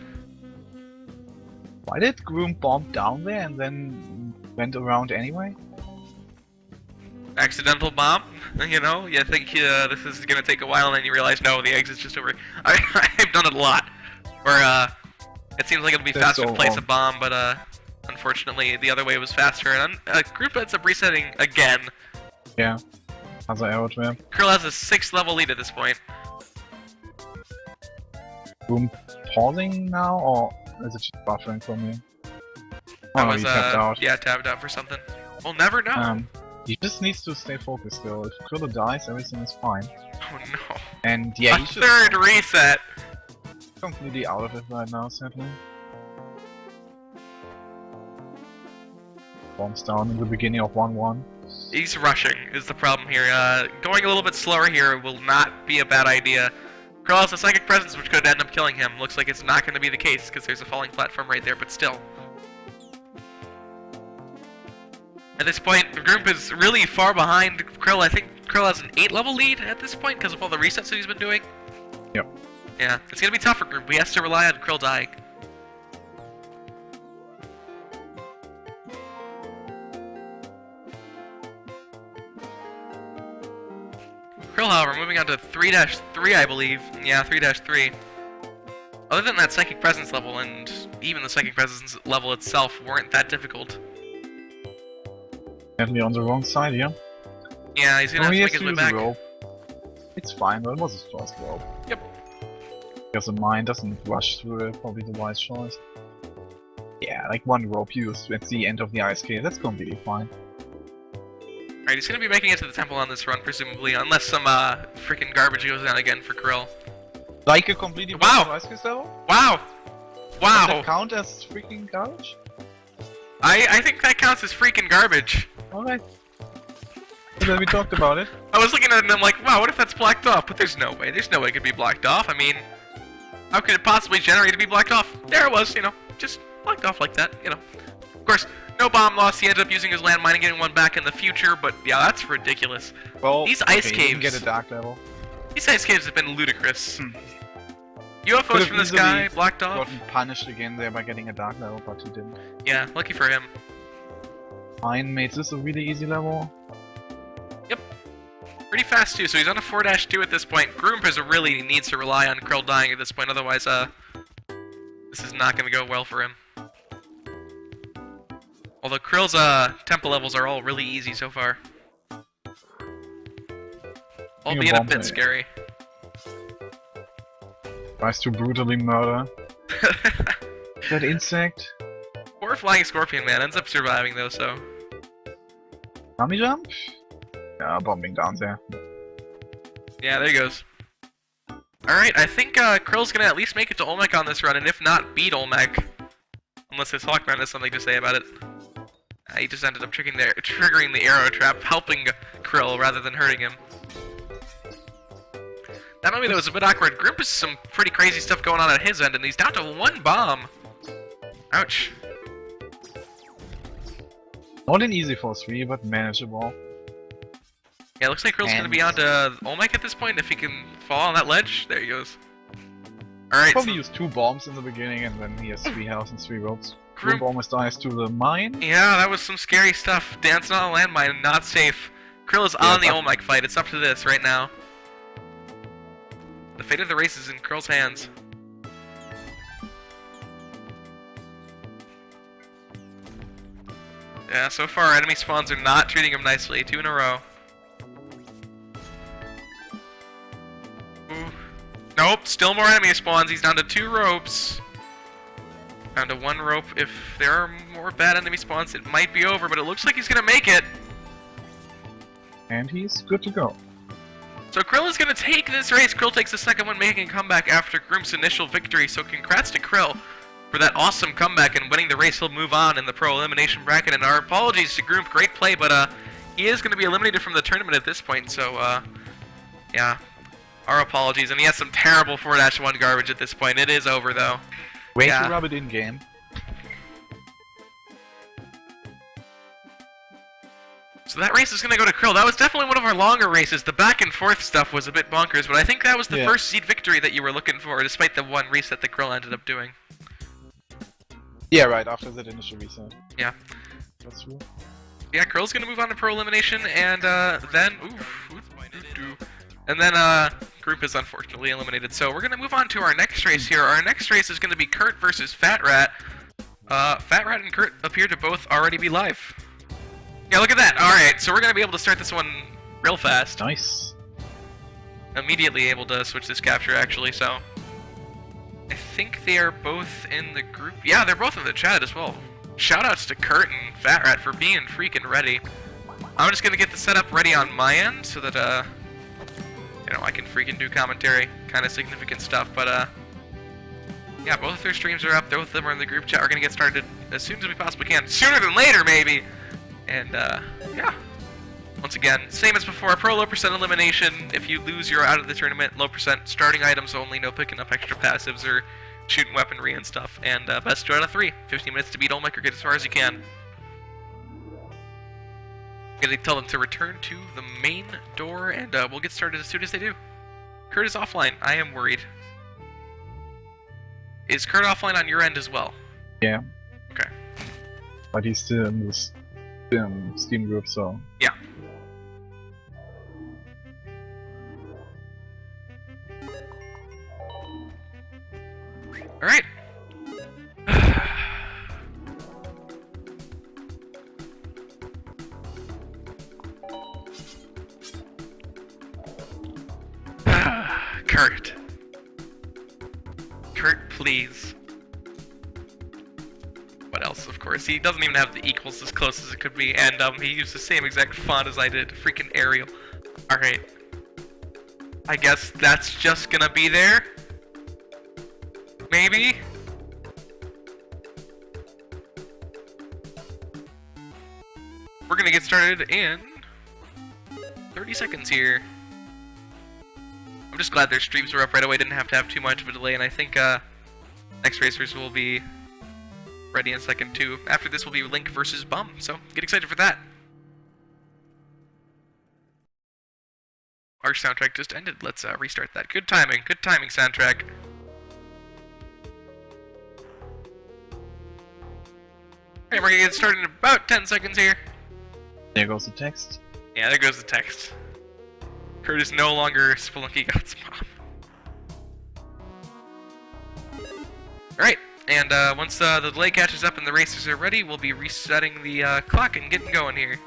Why did Groomp bomb down there and then went around anyway? Accidental bomb, you know? You think this is gonna take a while, and then you realize, no, the exit's just over. I've done it a lot. Where, it seems like it'll be That's faster to so place a wrong. bomb, but, unfortunately, the other way was faster, and Group ends up resetting again. Yeah. Other arrow trap. Krill has a 6th level lead at this point. Groomp pausing now, or is it just buffering for me? That Oh, was, he tapped out. yeah, tapped out for something. We'll never know. He just needs to stay focused though. If Krilla dies, everything is fine. Oh no. And yeah, A he's just 3rd reset! completely out of it right now, sadly. Bombs down in the beginning of 1-1. He's rushing, is the problem here. Going a little bit slower here will not be a bad idea. Krill has a Psychic Presence which could end up killing him. Looks like it's not going to be the case because there's a falling platform right there, but still. At this point, the group is really far behind Krill. I think Krill has an 8 level lead at this point because of all the resets that he's been doing. Yep. Yeah, it's going to be tough for Groomp. He has to rely on Krill dying. Krill, however, moving on to 3-3, I believe. Yeah, 3-3. Other than that Psychic Presence level, and even the Psychic Presence level itself weren't that difficult. Definitely on the wrong side here. Yeah, he's gonna have to he make has his to way use a back. rope. It's fine, but it was his first rope. Yep. Because the mine doesn't rush through it, probably the wise choice. Yeah, like 1 rope used at the end of the ice cave, that's completely fine. Alright, he's gonna be making it to the temple on this run, presumably, unless some freaking garbage goes down again for Krill. Like a completely Wow! ice cave level? Wow! Does Wow! that count as freaking garbage? I think that counts as freaking garbage. Alright. So then we talked about it. I was looking at it and I'm like, wow, what if that's blocked off? But there's no way it could be blocked off. I mean, how could it possibly generate to be blocked off? There it was, you know, just blocked off like that, you know. Of course, no bomb loss. He ended up using his landmine and getting one back in the future, but yeah, that's ridiculous. Well, These ice okay, you can caves- get a dark level. These ice caves have been ludicrous. Could've UFOs from the sky, easily blocked off. Gotten punished again there by getting a dark level, but he didn't. Yeah, lucky for him. Mine made this a really easy level. Pretty fast too, so he's on a 4-2 at this point. Groomp really needs to rely on Krill dying at this point, otherwise this is not going to go well for him. Although Krill's tempo levels are all really easy so far. Albeit a bit scary. Tries to brutally murder that insect. Poor Flying Scorpion man ends up surviving though, so... Dummy jump? Yeah, bombing down there. Yeah, there he goes. Alright, I think Krill's gonna at least make it to Olmec on this run, and if not, beat Olmec. Unless his Hawkman has something to say about it. He just ended up triggering the arrow trap, helping Krill rather than hurting him. That maybe that was a bit awkward. Groomp has some pretty crazy stuff going on at his end, and he's down to 1 bomb. Ouch. Not an easy 4-3, but manageable. Yeah, it looks like Krill's gonna be on to Olmec at this point, if he can fall on that ledge. There he goes. Alright. Probably use 2 bombs in the beginning, and then he has 3 health and 3 ropes. Groomp Groomp almost dies to the mine. Yeah, that was some scary stuff. Dancing on a landmine, not safe. Krill is on the Olmec fight. It's up to this right now. The fate of the race is in Krill's hands. Yeah, so far enemy spawns are not treating him nicely. 2 in a row. Ooh. Nope, still more enemy spawns. He's down to 2 ropes. Down to 1 rope. If there are more bad enemy spawns, it might be over, but it looks like he's gonna make it. And he's good to go. So Krill is gonna take this race. Krill takes the second one, making a comeback after Groomp's initial victory. So congrats to Krill for that awesome comeback and winning the race. He'll move on in the pro elimination bracket. And our apologies to Groomp. Great play, but he is gonna be eliminated from the tournament at this point. So yeah, our apologies. And he has some terrible 4-1 garbage at this point. It is over though. Way to rub it in game. So that race is going to go to Krill. That was definitely one of our longer races. The back and forth stuff was a bit bonkers, but I think that was the first seed victory that you were looking for, despite the 1 reset that Krill ended up doing. Yeah, right, after that initial reset. Yeah. That's true. Yeah, Krill's going to move on to pro elimination, and then... And then Groomp is unfortunately eliminated. So we're going to move on to our next race here. Our next race is going to be Kurt versus Fat Rat. Fat Rat and Kurt appear to both already be live. Yeah, look at that. Alright, so we're going to be able to start this one real fast. Nice. Immediately able to switch this capture, actually, so... I think they are both in the group. Yeah, they're both in the chat as well. Shoutouts to Kurt and Fat Rat for being freaking ready. I'm just going to get the setup ready on my end so that, you know, I can freaking do commentary. Kind of significant stuff, but, yeah, both of their streams are up. Both of them are in the group chat. We're going to get started as soon as we possibly can. Sooner than later, maybe! And, yeah. Once again, same as before, pro low percent elimination. If you lose, you're out of the tournament. Low percent starting items only, no picking up extra passives or shooting weaponry and stuff. And, best 2 out of 3. 15 minutes to beat Olmec or get as far as you can. I'm gonna tell them to return to the main door, and we'll get started as soon as they do. Kurt is offline. I am worried. Is Kurt offline on your end as well? Yeah. Okay. But he's still in this Steam group, so... Yeah. Alright. Kurt. Kurt, please. What else, of course? He doesn't even have the equals as close as it could be, and he used the same exact font as I did. Freaking Arial. Alright. I guess that's just gonna be there? Maybe? We're gonna get started in 30 seconds here. I'm just glad their streams were up right away, didn't have to have too much of a delay, and I think next racers will be ready in a second too. After this will be Link versus Bum, so get excited for that. Our soundtrack just ended. Let's restart that. Good timing soundtrack. Alright, we're gonna get started in about 10 seconds here. There goes the text. Yeah, there goes the text. Kurt is no longer Spelunky God's mom. Alright, and once the delay catches up and the racers are ready, we'll be resetting the clock and getting going here.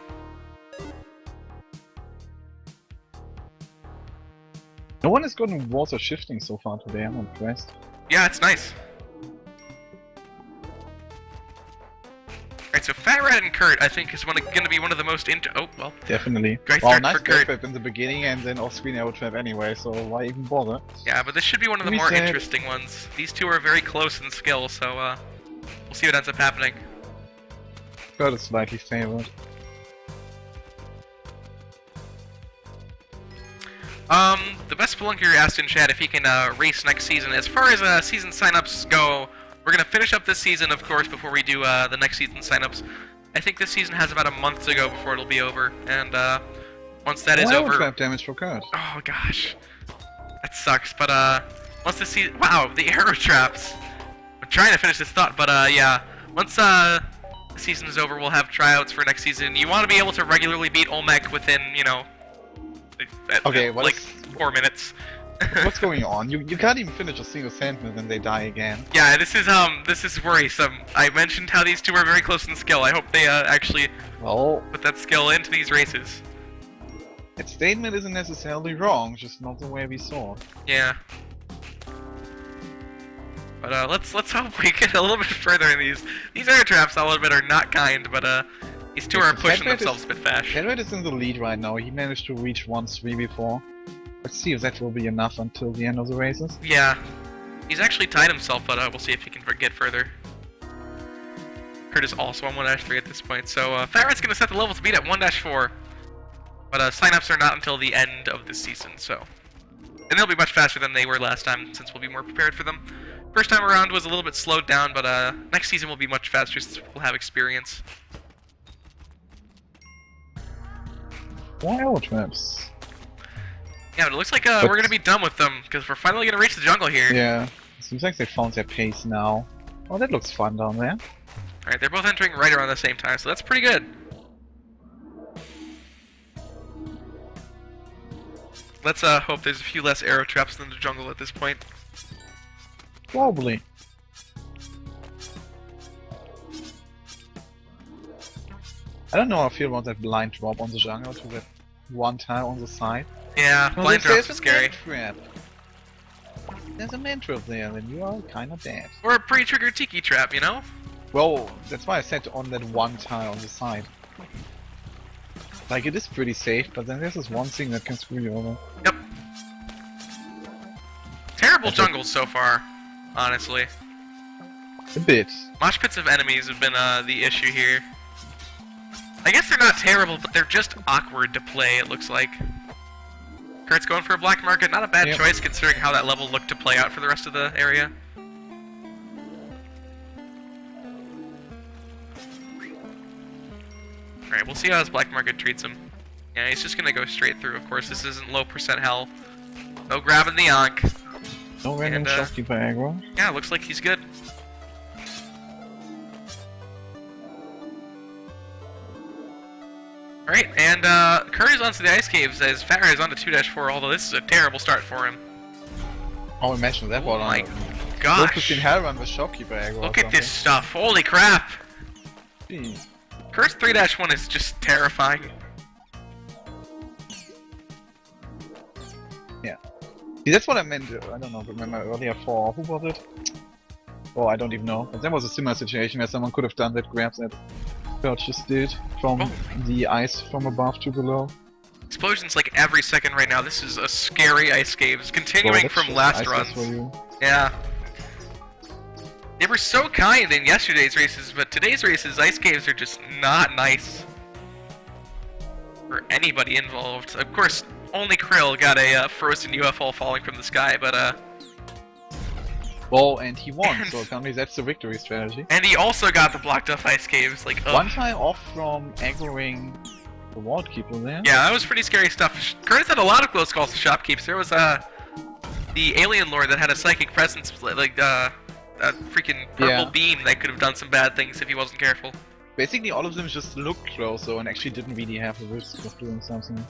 No one has gotten water shifting so far today, I'm impressed. Yeah, it's nice. Alright, so Fat Rat and Kurt, I think, is gonna be one of the most oh, well. Definitely. Great Well, start nice for Kurt. trap in the beginning and then off-screen arrow trap anyway, so why even bother? Yeah, but this should be one of the more interesting ones. These two are very close in skill, so, We'll see what ends up happening. Got is slightly favored. The best Spelunker asked in chat if he can race next season. As far as season signups go, we're gonna finish up this season, of course, before we do the next season signups. I think this season has about a month to go before it'll be over, and once that is over... Trap damage for Kurt. Oh gosh, that sucks. But once the season... Wow, the arrow traps. I'm trying to finish this thought, but yeah, once the season is over, we'll have tryouts for next season. You want to be able to regularly beat Olmec within, you know, like 4 minutes. What's going on? You can't even finish a single sentence and they die again. Yeah, this is worrisome. I mentioned how these two are very close in skill. I hope they actually put that skill into these races. That statement isn't necessarily wrong, just not the way we saw it. Yeah. But let's hope we get a little bit further in these. These air traps, I'll admit, are not kind, but these two are pushing themselves a bit fast. Kenred is in the lead right now. He managed to reach 1-3 before. Let's see if that will be enough until the end of the races. Yeah. He's actually tied himself, but we'll see if he can get further. Kurt is also on 1-3 at this point, so Fat Rat's gonna set the level to beat at 1-4. But signups are not until the end of this season, so... And they'll be much faster than they were last time, since we'll be more prepared for them. First time around was a little bit slowed down, but next season will be much faster since we'll have experience. More arrow traps. Yeah, but it looks like we're gonna be done with them, because we're finally gonna reach the jungle here. Yeah, seems like they found their pace now. Oh, that looks fun down there. Alright, they're both entering right around the same time, so that's pretty good. Let's hope there's a few less arrow traps than the jungle at this point. Probably. I don't know how I feel about that blind drop on the jungle to that one tile on the side. Yeah, blind drops is scary. There's a man trap there, then you are kinda dead. Or a pre-triggered tiki trap, you know? Well, that's why I said on that one tile on the side. Like, it is pretty safe, but then there's this one thing that can screw you over. Yep. Terrible jungles so far, honestly. A bit. Mosh pits of enemies have been the issue here. I guess they're not terrible, but they're just awkward to play, it looks like. Kurt's going for a black market, not a bad choice considering how that level looked to play out for the rest of the area. Alright, we'll see how his black market treats him. Yeah, he's just gonna go straight through, of course. This isn't low percent hell. No grabbing the Ankh. No random shopkeeper aggro. Yeah, looks like he's good. Alright, and Kurt is onto the ice caves as Fat Rat is onto 2-4, although this is a terrible start for him. Oh, imagine that one. Oh my gosh. Look at hell run with shopkeeper aggro. Look at this stuff, holy crap! Jeez. Kurt's 3-1 is just terrifying. Yeah. See, that's what I meant, I don't know, remember earlier for, who was it? Oh, I don't even know. But there was a similar situation where someone could have done that grab that Kurt just did from the ice from above to below. Explosions like every second right now. This is a scary ice caves, continuing from last runs. Yeah. They were so kind in yesterday's races, but today's races, ice caves are just not nice for anybody involved. Of course, only Krille got a frozen UFO falling from the sky, but well, and he won, so apparently that's the victory strategy. And he also got the blocked off ice caves, like one time off from aggroing the ward keeper there. Yeah, that was pretty scary stuff. Curtis had a lot of close calls to shopkeeps. There was the alien lord that had a psychic presence, like a freaking purple beam that could have done some bad things if he wasn't careful. Basically, all of them just looked closer and actually didn't really have the risk of doing something.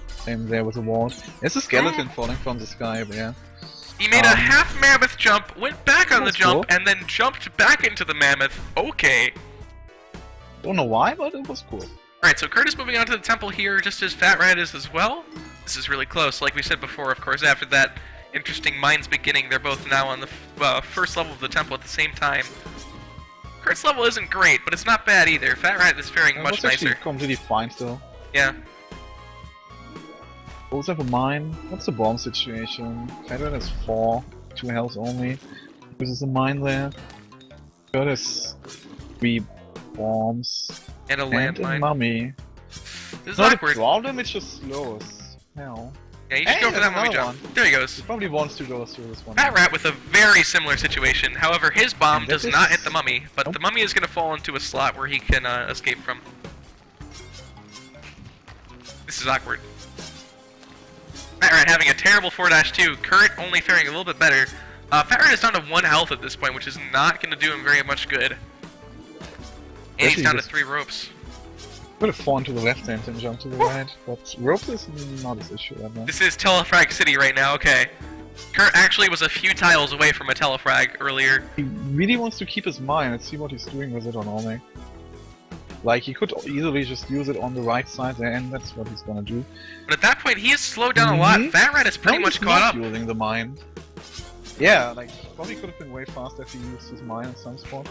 Same there with the ward. There's a skeleton falling from the sky, but yeah. He made a half mammoth jump, went back on the jump, and then jumped back into the mammoth. Okay. Don't know why, but it was cool. Alright, so Kurt is moving on to the temple here, just as Fat Rat is as well. This is really close, like we said before, of course, after that interesting Mind's beginning, they're both now on the first level of the temple at the same time. Kurt's level isn't great, but it's not bad either. Fat Rat is faring much nicer. Completely fine still. Yeah. Both have a mine. What's the bomb situation? Fat Rat has 4, 2 health only. This is a mine there. Got his 3 bombs And a and a landmine. mummy. This is Not a awkward. problem, it's just slow as hell. Yeah, you should Hey, go for that there's mummy another jump. There he goes. He probably wants to go through this one. Fat Rat with a very similar situation. However, his bomb And that does not is- hit the mummy, but Nope. the mummy is going to fall into a slot where he can escape from. This is awkward. Fat Rat having a terrible 4-2. Kurt only faring a little bit better. Fat Rat is down to 1 health at this point, which is not going to do him very much good. And he's Especially down to this- 3 ropes. Could have fallen to the left hand and jumped to the right, but rope is not his issue right now. This is Telefrag City right now, okay. Kurt actually was a few tiles away from a Telefrag earlier. He really wants to keep his mine and see what he's doing with it on Olmec. Like, he could easily just use it on the right side there, and that's what he's gonna do. But at that point, he has slowed down a lot. Mhm. Fat Rat is pretty Now much he's caught not up. using the mine. Yeah, like, probably could have been way faster if he used his mine at some spot.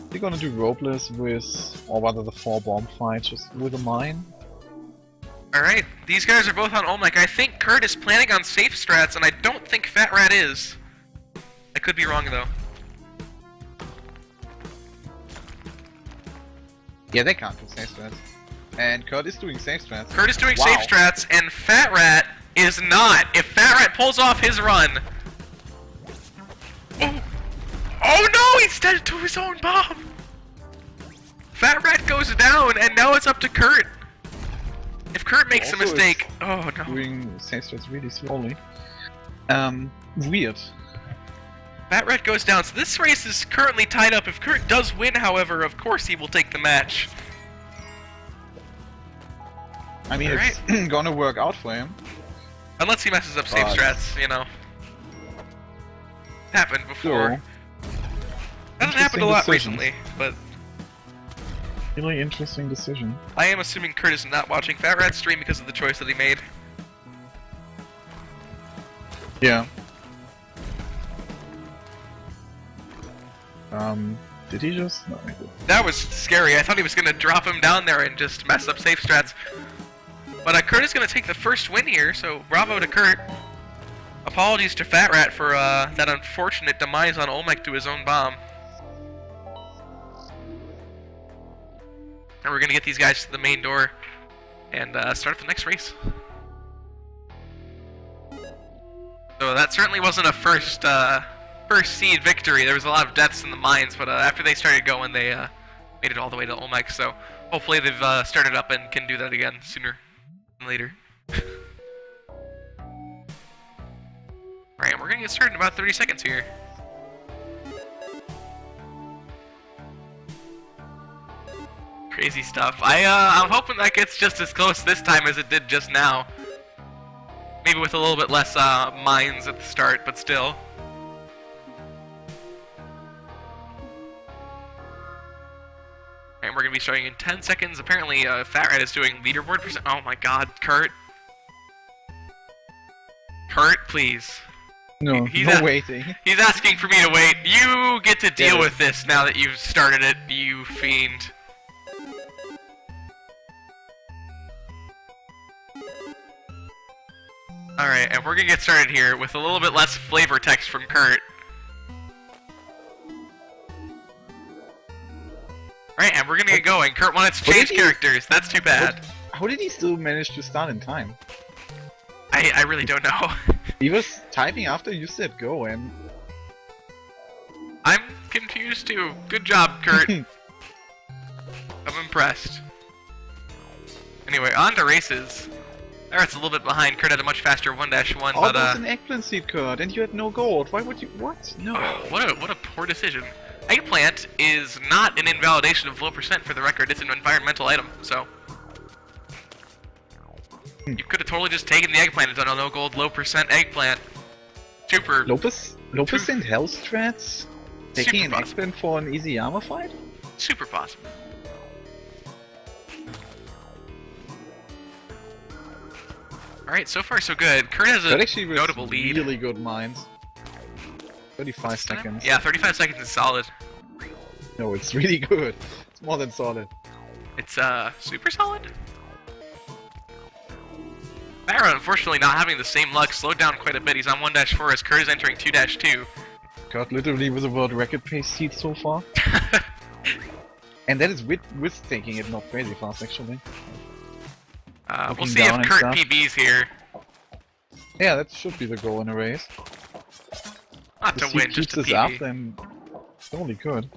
They're gonna do ropeless with, or rather the 4 bomb fight, just with a mine. Alright, these guys are both on Olmec. I think Kurt is planning on safe strats, and I don't think Fat Rat is. I could be wrong, though. Yeah, they can't do safe strats. And Kurt is doing safe strats. Kurt is doing Wow. safe strats, and Fat Rat is not. If Fat Rat pulls off his run... Oh no, he's dead to his own bomb! Fat Rat goes down, and now it's up to Kurt. If Kurt makes a Also, mistake... Oh no. Doing safe strats really slowly. Weird. Fat Rat goes down, so this race is currently tied up. If Kurt does win, however, of course he will take the match. I mean, Alright. it's gonna work out for him. Unless he messes up safe But- strats, you know. Happened before. That hasn't happened a Interesting lot decisions. recently, but Really interesting decision. I am assuming Kurt is not watching Fat Rat's stream because of the choice that he made. Yeah. Did he just? No, he didn't. That was scary. I thought he was going to drop him down there and just mess up safe strats. But Kurt is going to take the first win here, so bravo to Kurt. Apologies to Fat Rat for that unfortunate demise on Olmec to his own bomb. And we're going to get these guys to the main door and start the next race. So that certainly wasn't a first seed victory. There was a lot of deaths in the mines, but after they started going, they made it all the way to Olmec. So hopefully they've started up and can do that again sooner than later. Alright, we're gonna get started in about 30 seconds here. Crazy stuff. I'm hoping that gets just as close this time as it did just now. Maybe with a little bit less mines at the start, but still. And we're gonna be starting in 10 seconds. Apparently, Fat Rat is doing leaderboard percent. Oh my God, Kurt! Kurt, please. No, He's no a- waiting. He's asking for me to wait. You get to deal Yeah. with this now that you've started it, you fiend. Alright, and we're gonna get started here with a little bit less flavor text from Kurt. Alright, and we're gonna get going. Kurt wanted to What change did he- characters. That's too bad. How did he still manage to start in time? I really don't know. He was typing after you said go, and I'm confused too. Good job, Kurt. I'm impressed. Anyway, on to races. That's a little bit behind. Kurt had a much faster 1-1, oh, but that was an eggplant seed, Kurt, and you had no gold. Why would you? What? No. what a poor decision. Eggplant is not an invalidation of low percent for the record. It's an environmental item, so you could have totally just taken the eggplant and done a no gold, low percent eggplant. Super. Lopez and Hell strats taking Super an possible. eggplant for an easy armor fight? Super possible. Alright, so far so good. Kurt has That a actually was notable lead. really good mines. 35 This time? seconds. Yeah, 35 seconds is solid. No, it's really good. It's more than solid. It's super solid. Barra, unfortunately, not having the same luck, slowed down quite a bit. He's on 1-4 as Kurt is entering 2-2. god, literally with the world record pace seed so far. And that is with taking it not crazy fast, actually. We'll see if Kurt PB's here. Yeah, that should be the goal in a race. Not to win, just to this PB. up, then it's only good.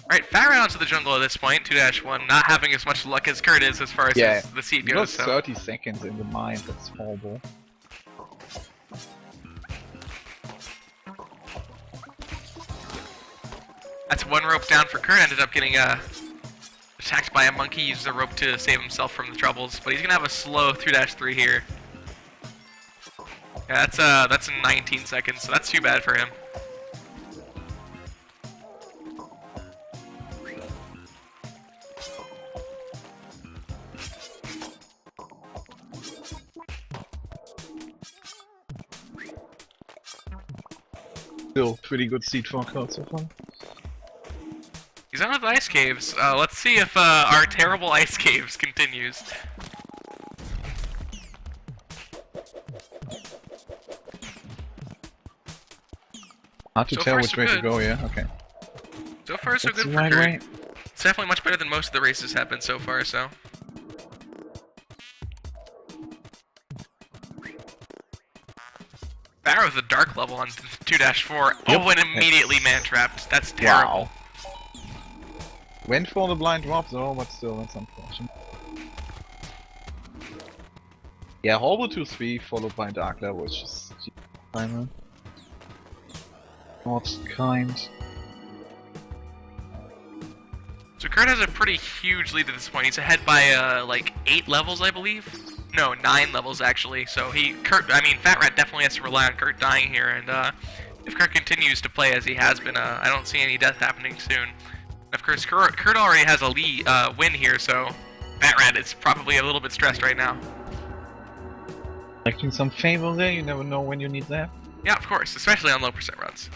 Alright, Fat Rat onto the jungle at this point, 2-1, not having as much luck as Kurt is as far as the seed goes. So 30 seconds in the mine, that's horrible. That's one rope down for Kurt, ended up getting attacked by a monkey, used the rope to save himself from the troubles, but he's gonna have a slow 3-3 here. Yeah, that's 19 seconds, so that's too bad for him. Still pretty good seed for Kurt so far. He's on with ice caves. Let's see if our terrible ice caves continues. Hard to tell which way to go, yeah? Okay. So far, so good for right Kurt. way. It's definitely much better than most of the races have been so far, so. Barrow with a dark level on 2-4. Yep. Oh, and immediately man-trapped. That's terrible. Wow. Went for the blind drop though, but still, that's unfortunate. Yeah, horrible 2-3 followed by dark level, which is timer. Not kind. So Kurt has a pretty huge lead at this point. He's ahead by like 8 levels, I believe. No, 9 levels actually. So Fat Rat definitely has to rely on Kurt dying here, and if Kurt continues to play as he has been, I don't see any death happening soon. Of course, Kurt already has a win here, so Fat Rat is probably a little bit stressed right now. Collecting some favor there, you never know when you need that. Yeah, of course, especially on low percent runs.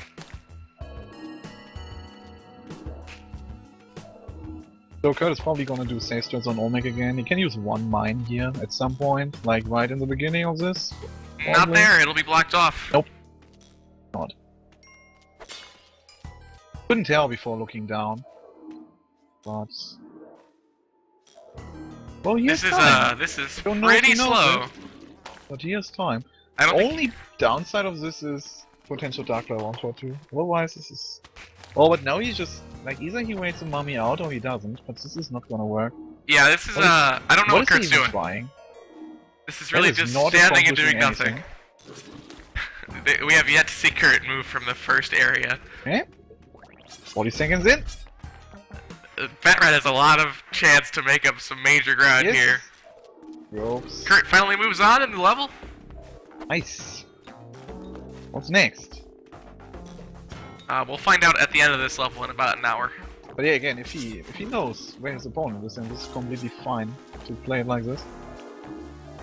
So Kurt is probably gonna do safe strats on Olmec again. He can use one mine here at some point, like right in the beginning of this. Not Probably. there, it'll be blocked off. Nope. Not. Couldn't tell before looking down. But... well, This is Don't know if pretty he knows slow. it, but he has time. I The don't think only downside of this is potential dark level 1 2. Otherwise, this is... oh, but now he's just... like, either he waits a mummy out or he doesn't, but this is not gonna work. Yeah, this is I don't know what is Kurt's he even doing. trying? This is really That is just not standing and doing accomplishing nothing. We have yet to see Kurt move from the first area. Okay. 40 seconds in. Fat Rat has a lot of chance to make up some major ground Yes. here. Ropes. Kurt finally moves on in the level. Nice. What's next? We'll find out at the end of this level in about an hour. But yeah, again, if he knows where his opponent is, then this is completely fine to play it like this.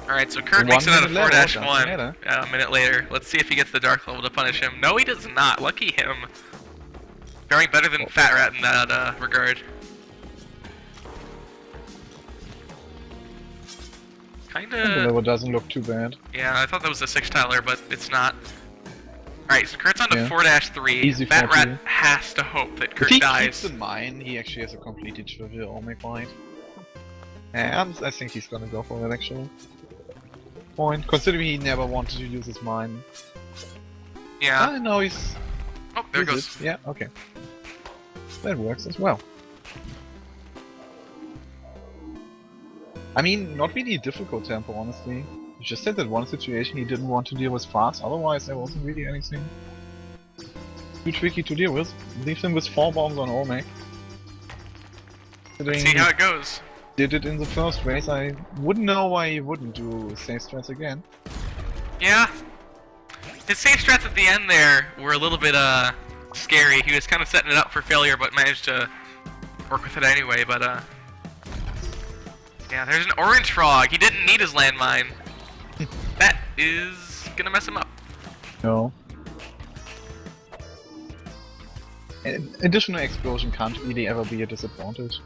Alright, so Kurt And makes it 1 out of minute level, 4-1 doesn't matter. a minute later. Let's see if he gets the dark level to punish him. No, he does not. Lucky him. Faring better than Fat Rat in that regard. The Kinda... level doesn't look too bad. yeah, I thought that was a 6-tiler, but it's not. Alright, so Kurt's on to Yeah. 4-3. Easy Fat 4-2. Rat has to hope that If Kurt he dies. keeps in mind, he actually has a completely trivial Olmec fight. And I think he's gonna go for it actually. Point, considering he never wanted to use his mine. Yeah. I know he's... Oh, there it used goes. it. Yeah, okay. That works as well. I mean, not really a difficult tempo, honestly. He just said that one situation he didn't want to deal with fast, otherwise there wasn't really anything too tricky to deal with. Leave him with 4 bombs on Olmec. Let's see how it goes. Did it in the first race, I wouldn't know why he wouldn't do safe strats again. Yeah. His safe strats at the end there were a little bit scary. He was kind of setting it up for failure, but managed to work with it anyway. But yeah, there's an orange frog. He didn't need his landmine. That is gonna mess him up. No. An additional explosion can't really ever be a disadvantage.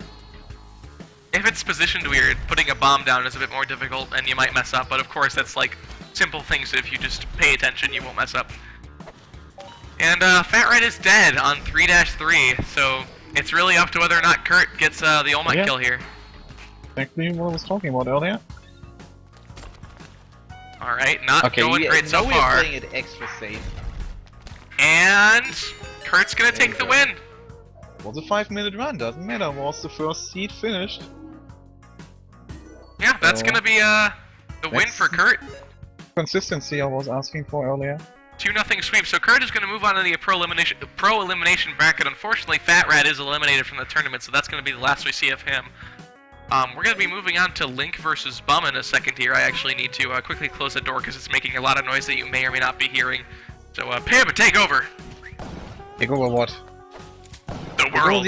If it's positioned weird, putting a bomb down is a bit more difficult, and you might mess up. But of course, that's like simple things that if you just pay attention, you won't mess up. And Fat Red is dead on 3-3, so it's really up to whether or not Kurt gets the All Might kill here. Exactly what I was talking about earlier. Alright, not going great so far. We're playing it extra safe. And Kurt's gonna take the win. It was a 5-minute run, doesn't matter. Was the first seed finished? Yeah, that's gonna be the win for Kurt. Consistency I was asking for earlier. 2-0 sweep. So Kurt is going to move on to the pro elimination bracket. Unfortunately, Fat Rat is eliminated from the tournament, so that's going to be the last we see of him. We're going to be moving on to Link versus Bum in a second here. I actually need to quickly close the door because it's making a lot of noise that you may or may not be hearing. So, Pib, take over. Take over what? The world.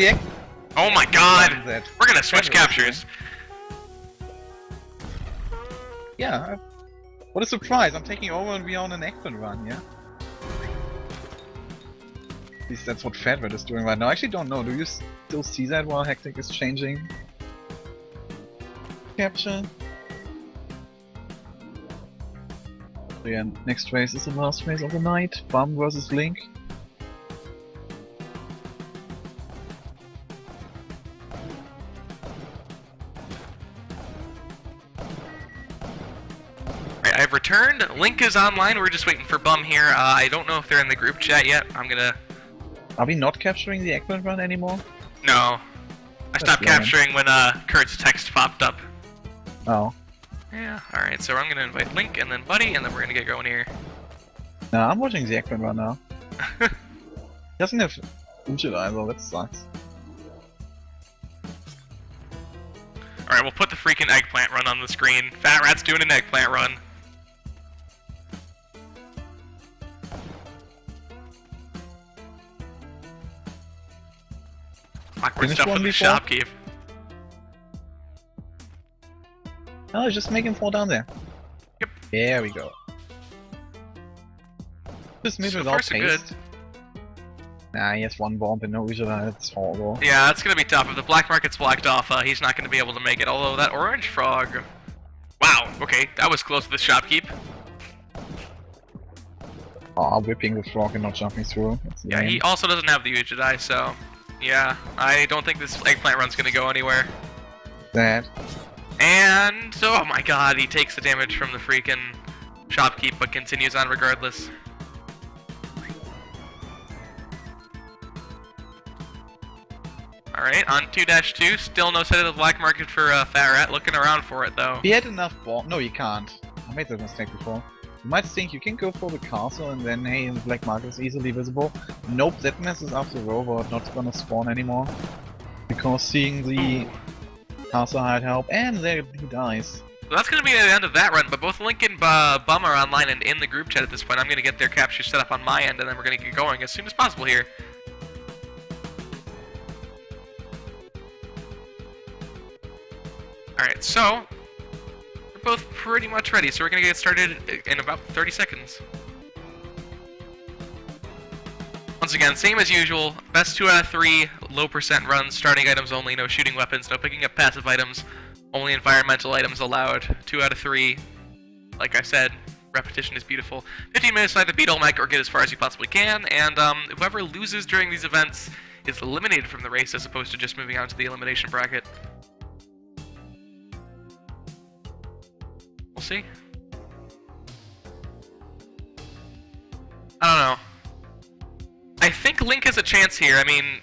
Oh my god. We're going to switch captures. Yeah. What a surprise. I'm taking over and we are on an excellent run, yeah? At least that's what Fat Rat is doing right now. I actually don't know. Do you still see that while Hectic is changing? Capture. So yeah, next race is the last race of the night. Bum versus Link. Alright, I've returned. Link is online. We're just waiting for Bum here. I don't know if they're in the group chat yet. I'm gonna... Are we not capturing the excellent run anymore? No. I stopped capturing when Kurt's text popped up. Oh. Yeah, alright, so I'm gonna invite Link and then Buddy, and then we're gonna get going here. Nah, I'm watching the excellent run now. Doesn't have Uchiha either, that sucks. Alright, we'll put the freaking eggplant run on the screen. Fat Rat's doing an eggplant run. Awkward stuff with the shopkeep. Oh, just make him fall down there. Yep. There we go. Just move without haste. Nah, he has one bomb and no Uchiha, that's horrible. Yeah, that's gonna be tough. If the black market's blocked off, he's not gonna be able to make it. Although that orange frog... Wow, okay, that was close to the shopkeep. Oh, whipping the frog and not jumping through. Yeah, lame. He also doesn't have the Uchiha, so... Yeah, I don't think this eggplant run's gonna go anywhere. That. And... Oh my god, he takes the damage from the freaking shopkeep, but continues on regardless. Alright, on 2-2, still no sight of the black market for Fat Rat, looking around for it though. He had enough bomb. No, you can't. I made that mistake before. You might think you can go for the castle and then, hey, the black market is easily visible. Nope, that messes up the robot, not gonna spawn anymore. Because seeing the castle might help, and there he dies. So that's gonna be the end of that run, but both Link and Bum are online and in the group chat at this point. I'm gonna get their capture set up on my end and then we're gonna get going as soon as possible here. Alright, so we're both pretty much ready, so we're gonna get started in about 30 seconds. Once again, same as usual, best 2 out of 3, low percent runs, starting items only, no shooting weapons, no picking up passive items, only environmental items allowed, 2 out of 3. Like I said, repetition is beautiful. 15 minutes to either beat Olmec or get as far as you possibly can, and whoever loses during these events is eliminated from the race as opposed to just moving on to the elimination bracket. We'll see. I don't know. I think Link has a chance here. I mean,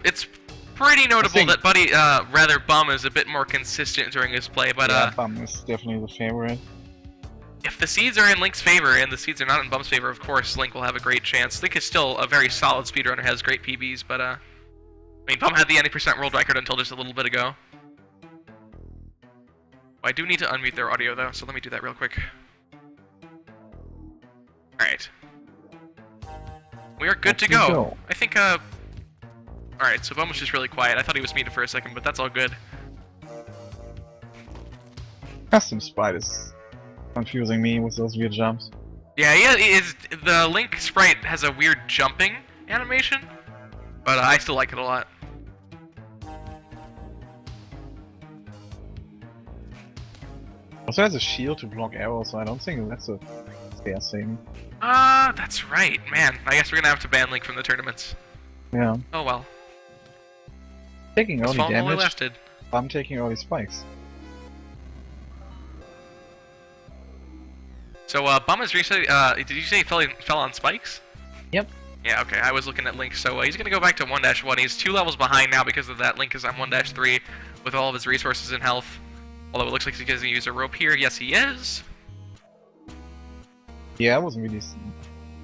it's pretty notable that Bum is a bit more consistent during his play, but yeah, Bum is definitely the favorite. If the seeds are in Link's favor and the seeds are not in Bum's favor, of course Link will have a great chance. Link is still a very solid speedrunner, has great PBs, but I mean, Bum had the 90% world record until just a little bit ago. I do need to unmute their audio though, so let me do that real quick. Alright. We are good to go. I think, Alright, so Bum was just really quiet. I thought he was muted for a second, but that's all good. Custom sprite is confusing me with those weird jumps. Yeah, the Link sprite has a weird jumping animation, but I still like it a lot. Also has a shield to block arrows, so I don't think that's a fair thing. That's right, man. I guess we're gonna have to ban Link from the tournaments. Yeah. Oh well. Taking This early fall only damage. lasted. I'm taking early spikes. So, Bum is recently, did you say he fell on spikes? Yep. Yeah, okay, I was looking at Link, so he's gonna go back to 1-1. He's 2 levels behind now because of that. Link is on 1-3 with all of his resources and health. Although it looks like he's gonna use a rope here. Yes, he is. Yeah, it wasn't really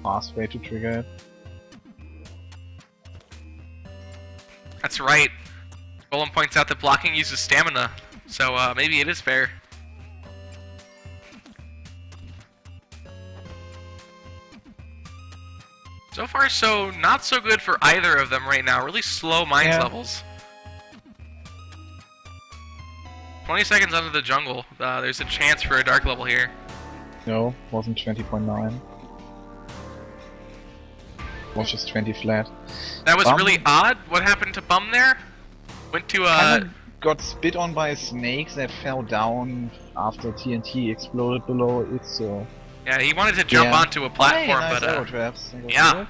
fast way to trigger it. That's right. Golem points out that blocking uses stamina, so maybe it is fair. So far, so not so good for either of them right now. Really slow mines levels. 20 seconds under the jungle. There's a chance for a dark level here. No, wasn't 20.9. Was just 20 flat. That was Bum really odd. What happened to Bum there? Went to kinda got spit on by a snake that fell down after TNT exploded below it, so... yeah, he wanted to jump onto a platform, nice but arrow traps. yeah.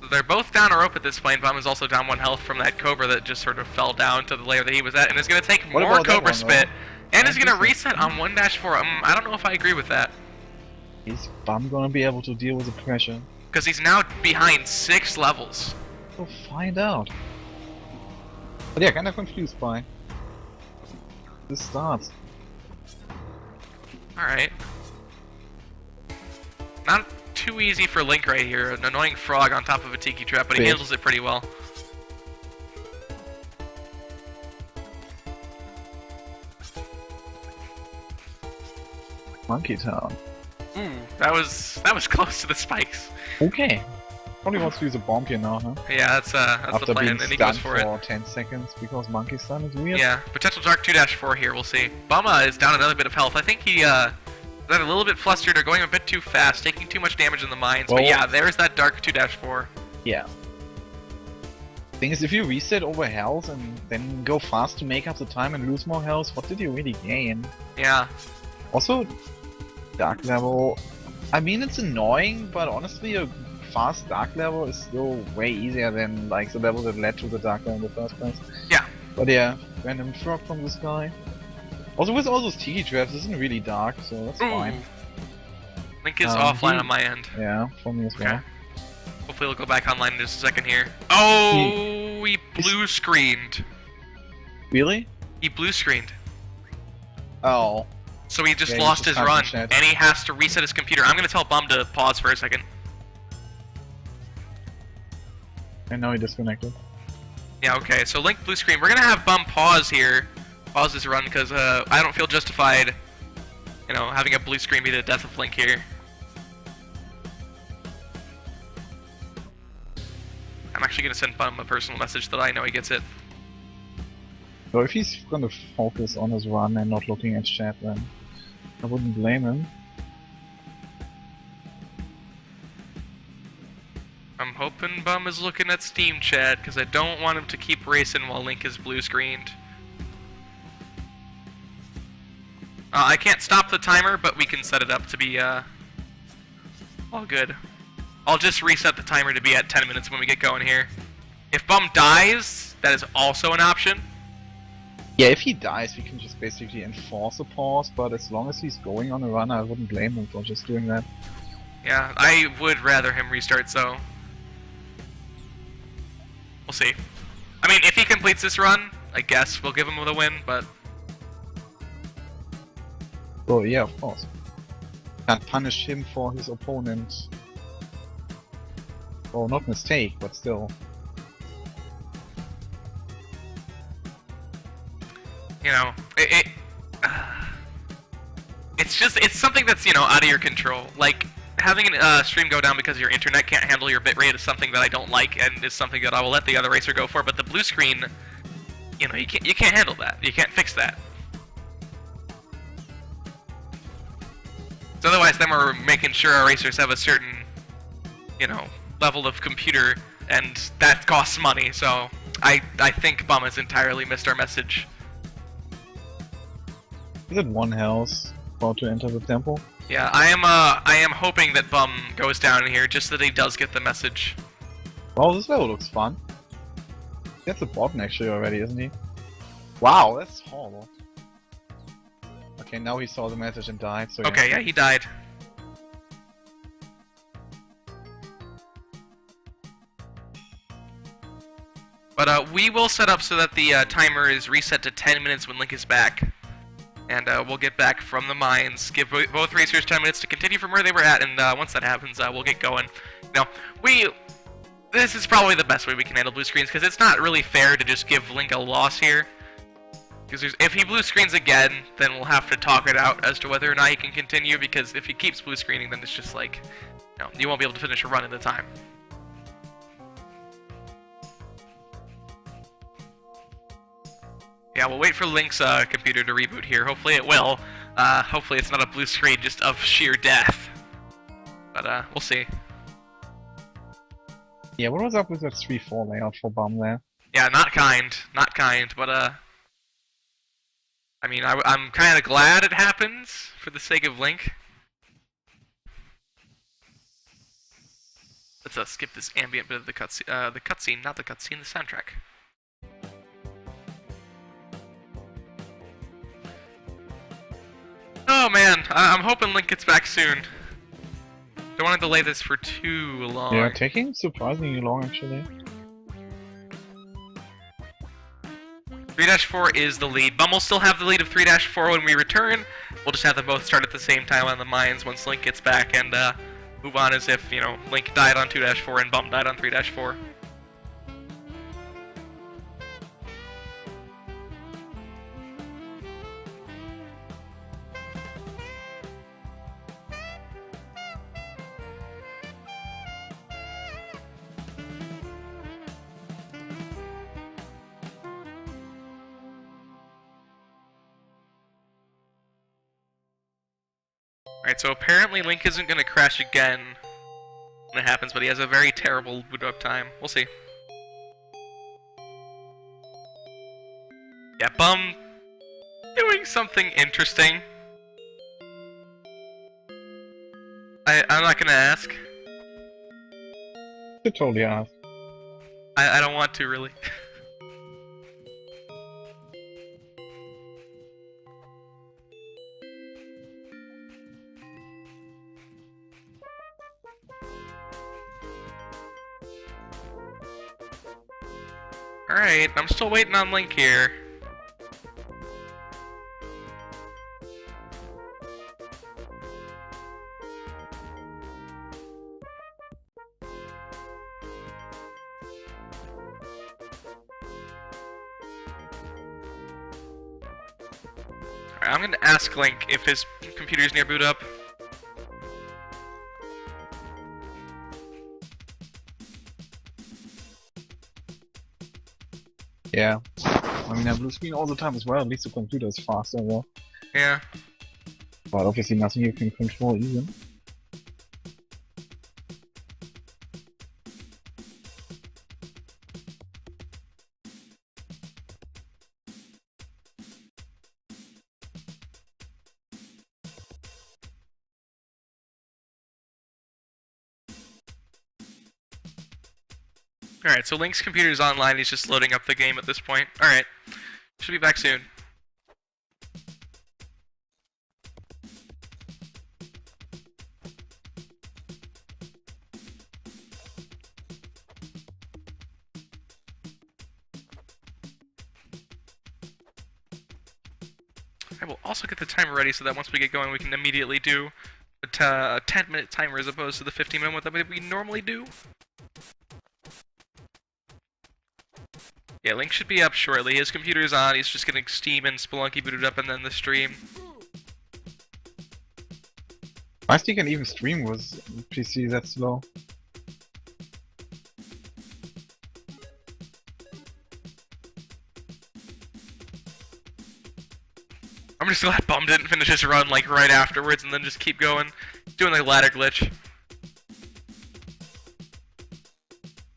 They're both down a rope at this point. Bum is also down 1 health from that Cobra that just sort of fell down to the layer that he was at, and is going to take What more about that Cobra one, spit, though? and is going to reset on 1-4. I don't know if I agree with that, Is Bum gonna be able to deal with the pressure? because he's now behind 6 levels. We'll find out. But yeah, kinda confused by this starts. Alright. Not too easy for Link right here. An annoying frog on top of a tiki trap, but he handles it pretty well. Monkey Town. Ooh, that was close to the spikes. Okay. Probably wants to use a bomb here now, huh? Yeah, that's the After plan, being and he goes stunned for it. for 10 seconds because Monkey Stun is weird. Yeah, potential dark 2-4 here, we'll see. Bumma is down another bit of health. I think he, got a little bit flustered or going a bit too fast, taking too much damage in the mines. Well, but yeah, there's that dark 2-4. Yeah. Thing is, if you reset over health and then go fast to make up the time and lose more health, what did you really gain? Yeah. Also, dark level... I mean, it's annoying, but honestly, a fast dark level is still way easier than like the level that led to the dark level in the first place. Yeah. But yeah, random frog from this guy. Also, with all those tiki traps, this isn't really dark, so that's fine. Link is offline on my end. Yeah, for me as well. Okay. Hopefully he'll go back online in just a second here. Oh, he blue screened. Really? He blue screened. Oh. So he just Yeah, he lost just his run, chat. and he has to reset his computer. I'm gonna tell Bum to pause for a second. And now he disconnected. Yeah, okay, so Link blue screen. We're gonna have Bum pause here. Pause his run, because I don't feel justified, you know, having a blue screen be the death of Link here. I'm actually gonna send Bum a personal message that I know he gets it. So if he's gonna focus on his run and not looking at chat, then I wouldn't blame him. I'm hoping Bum is looking at Steam chat, because I don't want him to keep racing while Link is blue screened. I can't stop the timer, but we can set it up to be all good. I'll just reset the timer to be at 10 minutes when we get going here. If Bum dies, that is also an option. Yeah, if he dies, we can just basically enforce a pause, but as long as he's going on a run, I wouldn't blame him for just doing that. Yeah, I would rather him restart, so... we'll see. I mean, if he completes this run, I guess we'll give him the win, but... Oh yeah, of course. Can't punish him for his opponent. Oh, not mistake, but still. You know, it's something that's, you know, out of your control. Like, having a stream go down because your internet can't handle your bitrate is something that I don't like, and is something that I will let the other racer go for, but the blue screen, you know, you can't handle that. You can't fix that. So otherwise, then we're making sure our racers have a certain, you know, level of computer, and that costs money, so I think Bum has entirely missed our message. He's at 1 health. about to enter the temple. Yeah, I am hoping that Bum goes down in here just so that he does get the message. Wow, this level looks fun. That's a bot actually already, isn't he? Wow, that's horrible. Okay, now he saw the message and died, so Okay, yeah, he died. But we will set up so that the timer is reset to 10 minutes when Link is back. And we'll get back from the mines, give both racers 10 minutes to continue from where they were at, and once that happens, we'll get going. You know, this is probably the best way we can handle blue screens, because it's not really fair to just give Link a loss here. Because if he blue screens again, then we'll have to talk it out as to whether or not he can continue, because if he keeps blue screening, then it's just like, you know, you won't be able to finish a run in the time. Yeah, we'll wait for Link's computer to reboot here. Hopefully it will. Hopefully it's not a blue screen just of sheer death. But we'll see. Yeah, what was up with that 3-4 layout for Bum there? Yeah, not kind. Not kind, but I mean, I'm kind of glad it happens for the sake of Link. Let's skip this ambient bit of the cutscene, not the cutscene, the soundtrack. Oh man, I'm hoping Link gets back soon. Don't want to delay this for too long. Yeah, taking surprisingly long actually. 3-4 is the lead. Bum will still have the lead of 3-4 when we return. We'll just have them both start at the same time on the mines once Link gets back and move on as if, you know, Link died on 2-4 and Bum died on 3-4. Alright, so apparently Link isn't going to crash again when it happens, but he has a very terrible boot up time. We'll see. Yeah, Bum doing something interesting. I'm not going to ask. You totally ask. I don't want to, really. Alright, I'm still waiting on Link here. Alright, I'm gonna ask Link if his computer's near boot up. Yeah. I mean, I blue screen all the time as well, at least the computer is faster though. Yeah. But obviously nothing you can control either. Alright, so Link's computer's online, he's just loading up the game at this point. Alright, should be back soon. I will also get the timer ready so that once we get going we can immediately do a 10-minute timer as opposed to the 15-minute one that we normally do. Yeah, Link should be up shortly. His computer's on, he's just getting Steam and Spelunky booted up and then the stream. I think you can even stream with PC that slow. I'm just glad Bum didn't finish his run like right afterwards and then just keep going. Doing the ladder glitch.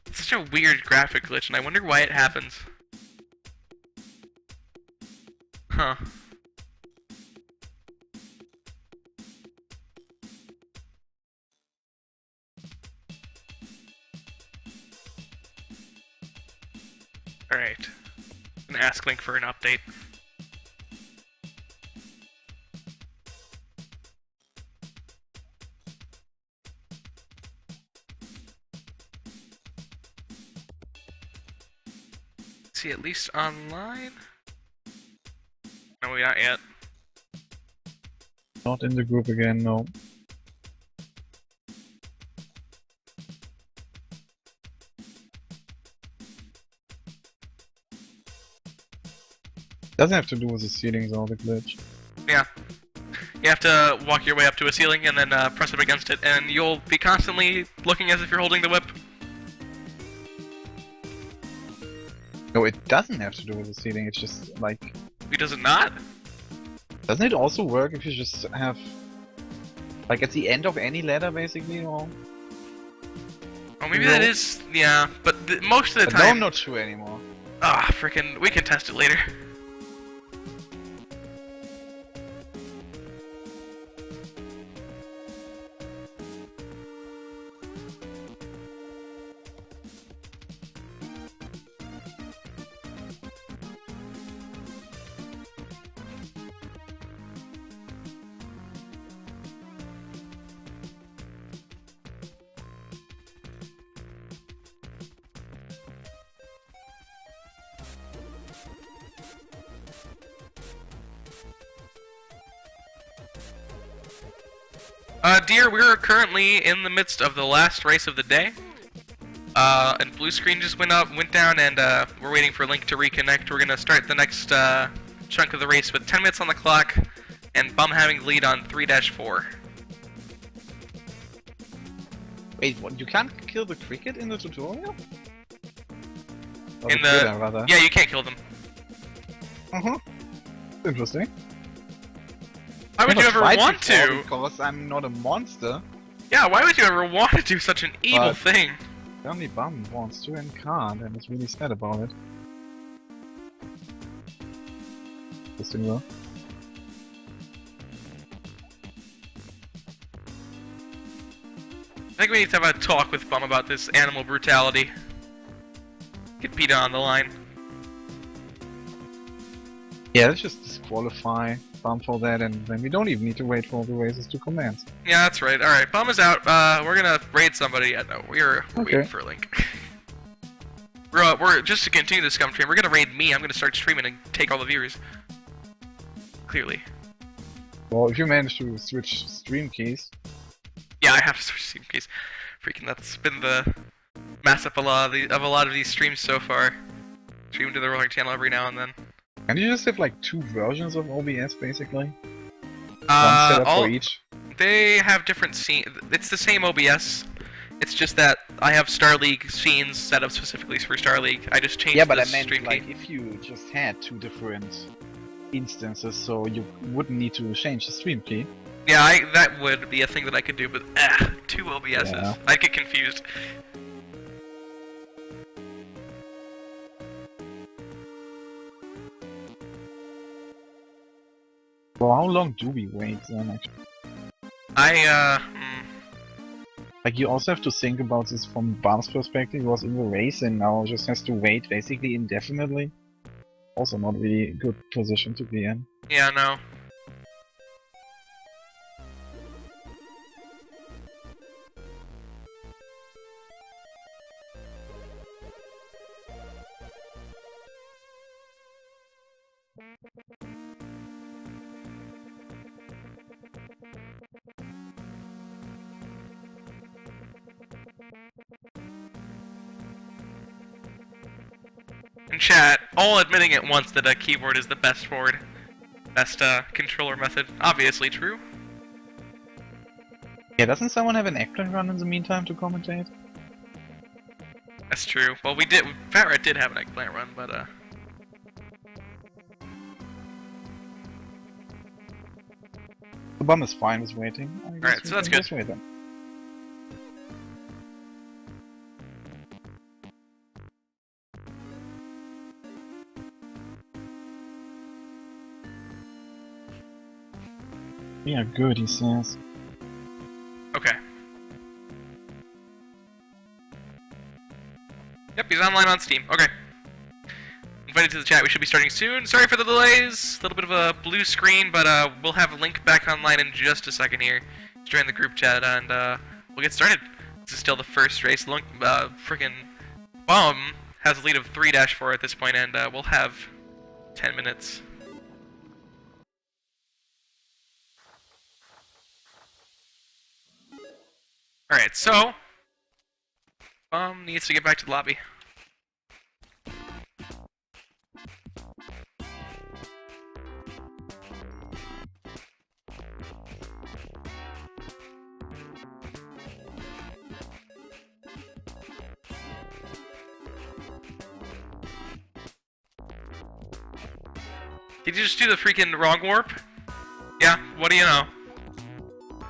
It's such a weird graphic glitch and I wonder why it happens. Huh. Alright. And ask Link for an update. Is he at least online? No, we not yet. Not in the group again, no. Doesn't have to do with the ceilings or the glitch. Yeah. You have to walk your way up to a ceiling and then press up against it, and you'll be constantly looking as if you're holding the whip. No, it doesn't have to do with the ceiling, it's just like... Does it not? Doesn't it also work if you just have... like at the end of any ladder basically, or... Oh, maybe that is... yeah, but most of the time... No, I'm not sure anymore. Ah, frickin', we can test it later. Dear, we're currently in the midst of the last race of the day. And blue screen just went down, and we're waiting for Link to reconnect. We're gonna start the next chunk of the race with 10 minutes on the clock, and Bum having the lead on 3-4. Wait, what? You can't kill the cricket in the tutorial? Or In critter, the... rather. yeah, you can't kill them. Uh-huh. Interesting. Why would you ever want to? Because I'm not a monster. Yeah, why would you ever want to do such an evil But- thing? Only Bum wants to and can't, and is really sad about it. Interesting though. I think we need to have a talk with Bum about this animal brutality. Get PETA on the line. Yeah, let's just disqualify Bum for that, and then we don't even need to wait for the races to commence. Yeah, that's right. Alright, Bum is out. We're gonna raid somebody. Yeah, no, we're waiting for Link. we're just to continue this scum train, we're gonna raid me. I'm gonna start streaming and take all the viewers. Clearly. Well, if you manage to switch stream keys... Yeah, I have to switch stream keys. Freaking, that's been the mess up a lot of these streams so far. Stream to the wrong channel every now and then. Can you just have like two versions of OBS basically? One setup for each? They have different scenes. It's the same OBS. It's just that I have Star League scenes set up specifically for Star League. I just changed the stream key. like if you just had two different instances, so you wouldn't need to change the stream key. Yeah, that would be a thing that I could do, but two OBSs. Yeah. I'd get confused. Well, how long do we wait then actually? Like you also have to think about this from Bum's perspective. He was in the race and now just has to wait basically indefinitely. Also not really a good position to be in. Yeah, no. In chat, all admitting at once that a keyboard is the best controller method. Obviously true. Yeah, doesn't someone have an Eggplant run in the meantime to commentate? That's true. Well, Farrah did have an Eggplant run, but The Bum is fine with waiting. Alright, so that's good. Just wait then. Yeah, good, he says. okay. Yep, he's online on Steam. Okay. invited to the chat. We should be starting soon. Sorry for the delays. A little bit of a blue screen, but we'll have Link back online in just a second here. Join the group chat, and we'll get started. This is still the first race. Freaking Bomb has a lead of 3-4 at this point, and we'll have 10 minutes. Alright, so Bomb needs to get back to the lobby. Did you just do the freaking wrong warp? Yeah, what do you know?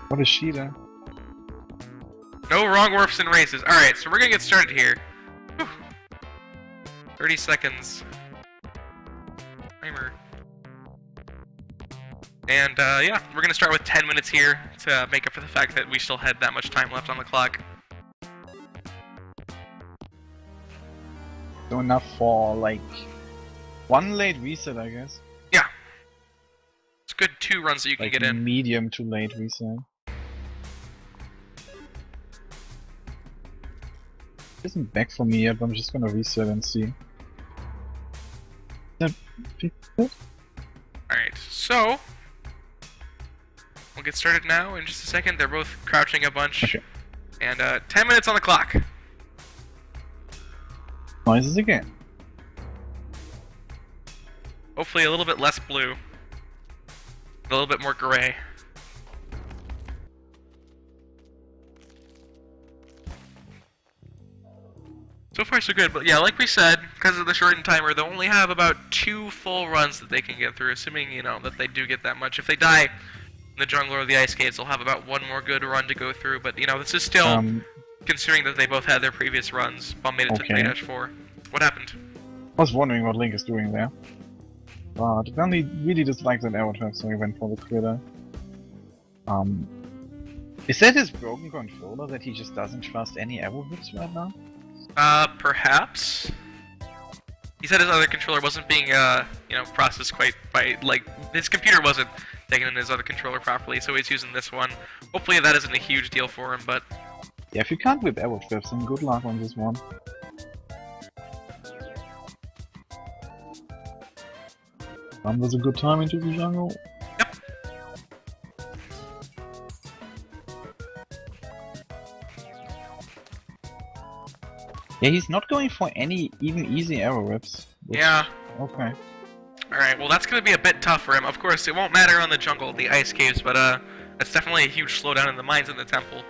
What is she then? No wrong warps in races. Alright, so we're gonna get started here. Whew. 30 seconds. Timer. And yeah, we're gonna start with 10 minutes here to make up for the fact that we still had that much time left on the clock. So enough for like one late reset, I guess. Yeah. It's a good 2 runs that you can Like get in. medium to late reset. Isn't back for me yet, but I'm just gonna reset and see. Alright, so we'll get started now in just a second. They're both crouching a bunch. Okay. And 10 minutes on the clock. Noises again. Hopefully a little bit less blue. A little bit more gray. So far so good, but yeah, like we said, because of the shortened timer, they'll only have about 2 full runs that they can get through, assuming, you know, that they do get that much. If they die in the jungle or the ice caves, they'll have about 1 more good run to go through, but, you know, this is still, considering that they both had their previous runs. Bomb made it to 3-4. What happened? I was wondering what Link is doing there. But apparently really dislikes that arrow trap, so he went for the critter. Is that his broken controller that he just doesn't trust any arrow whips right now? Perhaps. He said his other controller wasn't being, you know, processed quite by, like, his computer wasn't taking in his other controller properly, so he's using this one. Hopefully that isn't a huge deal for him, but... Yeah, if you can't whip arrow traps, then good luck on this one. Was a good time into the jungle. Yep. Yeah, he's not going for any even easy arrow whips. Yeah. Okay. Alright, well that's gonna be a bit tough for him. Of course, it won't matter on the jungle, the ice caves, but that's definitely a huge slowdown in the mines in the temple.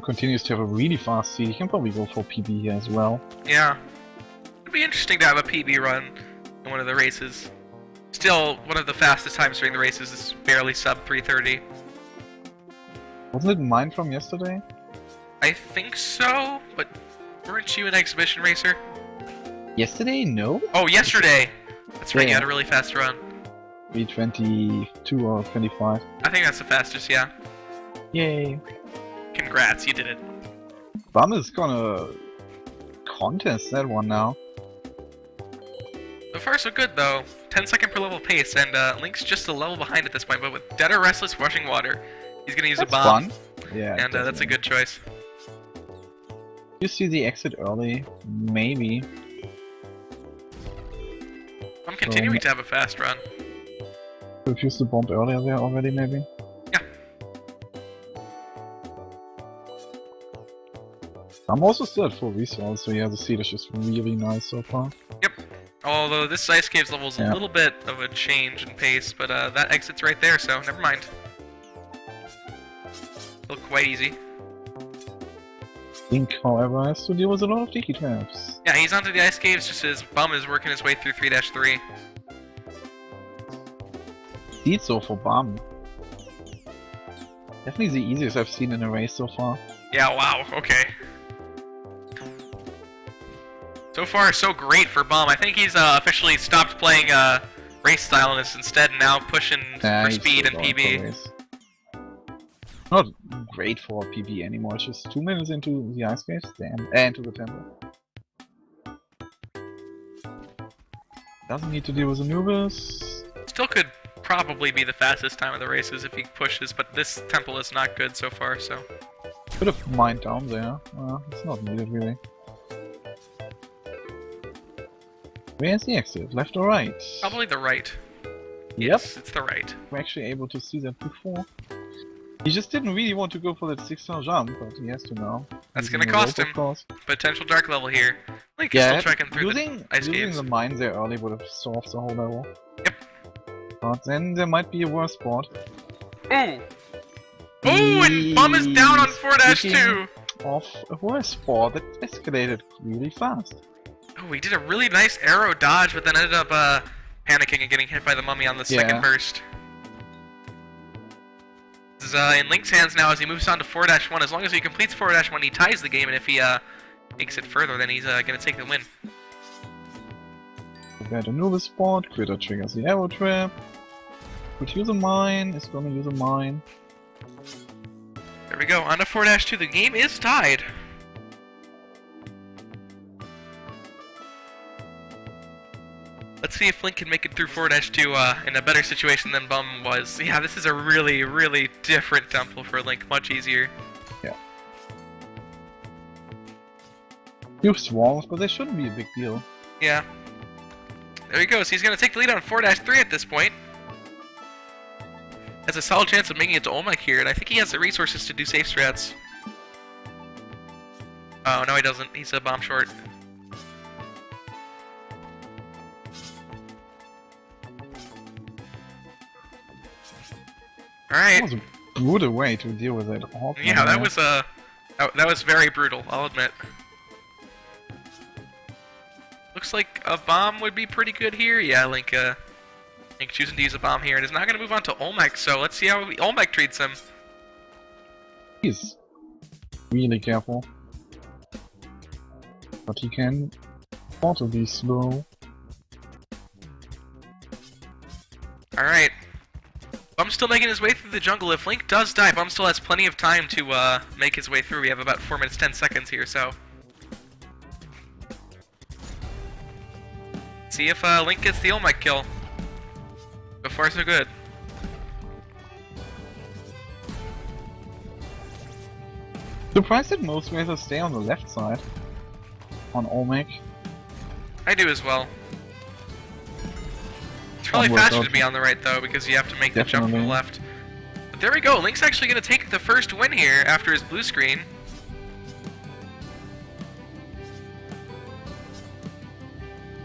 Continues to have a really fast seed. He can probably go for PB here as well. Yeah. It'd be interesting to have a PB run in one of the races. Still, one of the fastest times during the races is barely sub 3:30. Wasn't it mine from yesterday? I think so, but weren't you an exhibition racer? Yesterday? No? Oh, yesterday! That's right, Yeah. you had a really fast run. 3:22 or 25. I think that's the fastest, yeah. Yay. Congrats, you did it. Bum is gonna contest that one now. So far so good though. 10-second per level pace, and Link's just a level behind at this point, but with Dead or Restless rushing water, he's gonna use That's a bomb. fun. Yeah. And that's a good choice. You see the exit early? Maybe. I'm continuing to have a fast run. Could use the bomb earlier there already, maybe? Yeah. I'm also still at full resource, so yeah, the seed is just really nice so far. Yep. Although this Ice Caves level is a little bit of a change in pace, but that exit's right there, so never mind. Still quite easy. Link, however, has to deal with a lot of tiki traps. Yeah, he's onto the Ice Caves just as Bum is working his way through 3-3. Seed so for Bum. Definitely the easiest I've seen in a race so far. Yeah, wow, okay. So far, so great for Bum. I think he's officially stopped playing race style and is instead now pushing for he's speed and still going PB. for race. Not great for PB anymore. It's just 2 minutes into the ice cave, and to the temple. Doesn't need to deal with Anubis. Still could probably be the fastest time of the races if he pushes, but this temple is not good so far, so... Could have mined down there. It's not needed really. Where's the exit? Left or right? Probably the right. Yep. Yes, it's the right. We're actually able to see that before. He just didn't really want to go for that 6-star jump, but he has to now. That's Using gonna the cost rope, him. of course. Potential dark level here. Link is still trekking through the ice using caves. the mines there early would have solved the whole level. Yep. But then there might be a worse spot. Ooh! Ooh, and Bum is down on 4-2! Of a worse spot that escalated really fast. Oh, he did a really nice arrow dodge, but then ended up panicking and getting hit by the mummy on the second burst. This is in Link's hands now as he moves on to 4-1. As long as he completes 4-1, he ties the game, and if he makes it further, then he's going to take the win. Prepare to Anubis spot, Critter triggers the arrow trap. Could use a mine, is gonna use a mine. There we go, on to 4-2. The game is tied. Let's see if Link can make it through 4-2 in a better situation than Bum was. Yeah, this is a really, really different temple for Link. Much easier. Yeah. Few swallows, but they shouldn't be a big deal. Yeah. There he goes. He's going to take the lead on 4-3 at this point. Has a solid chance of making it to Olmec here, and I think he has the resources to do safe strats. Oh, no he doesn't. He's a bomb short. Alright. That was a brutal way to deal with it. Yeah, that was that was very brutal, I'll admit. Looks like a bomb would be pretty good here. Yeah, Link choosing to use a bomb here and is now going to move on to Olmec, so let's see how Olmec treats him. He's really careful. But he can also be slow. Alright. Bum's still making his way through the jungle. If Link does die, Bum still has plenty of time to make his way through. We have about 4 minutes 10 seconds here, so... See if Link gets the Olmec kill. So far, so good. Surprised that most racers stay on the left side. On Olmec. I do as well. It's probably faster to be on the right though, because you have to make the jump from the left. But there we go, Link's actually going to take the first win here after his blue screen.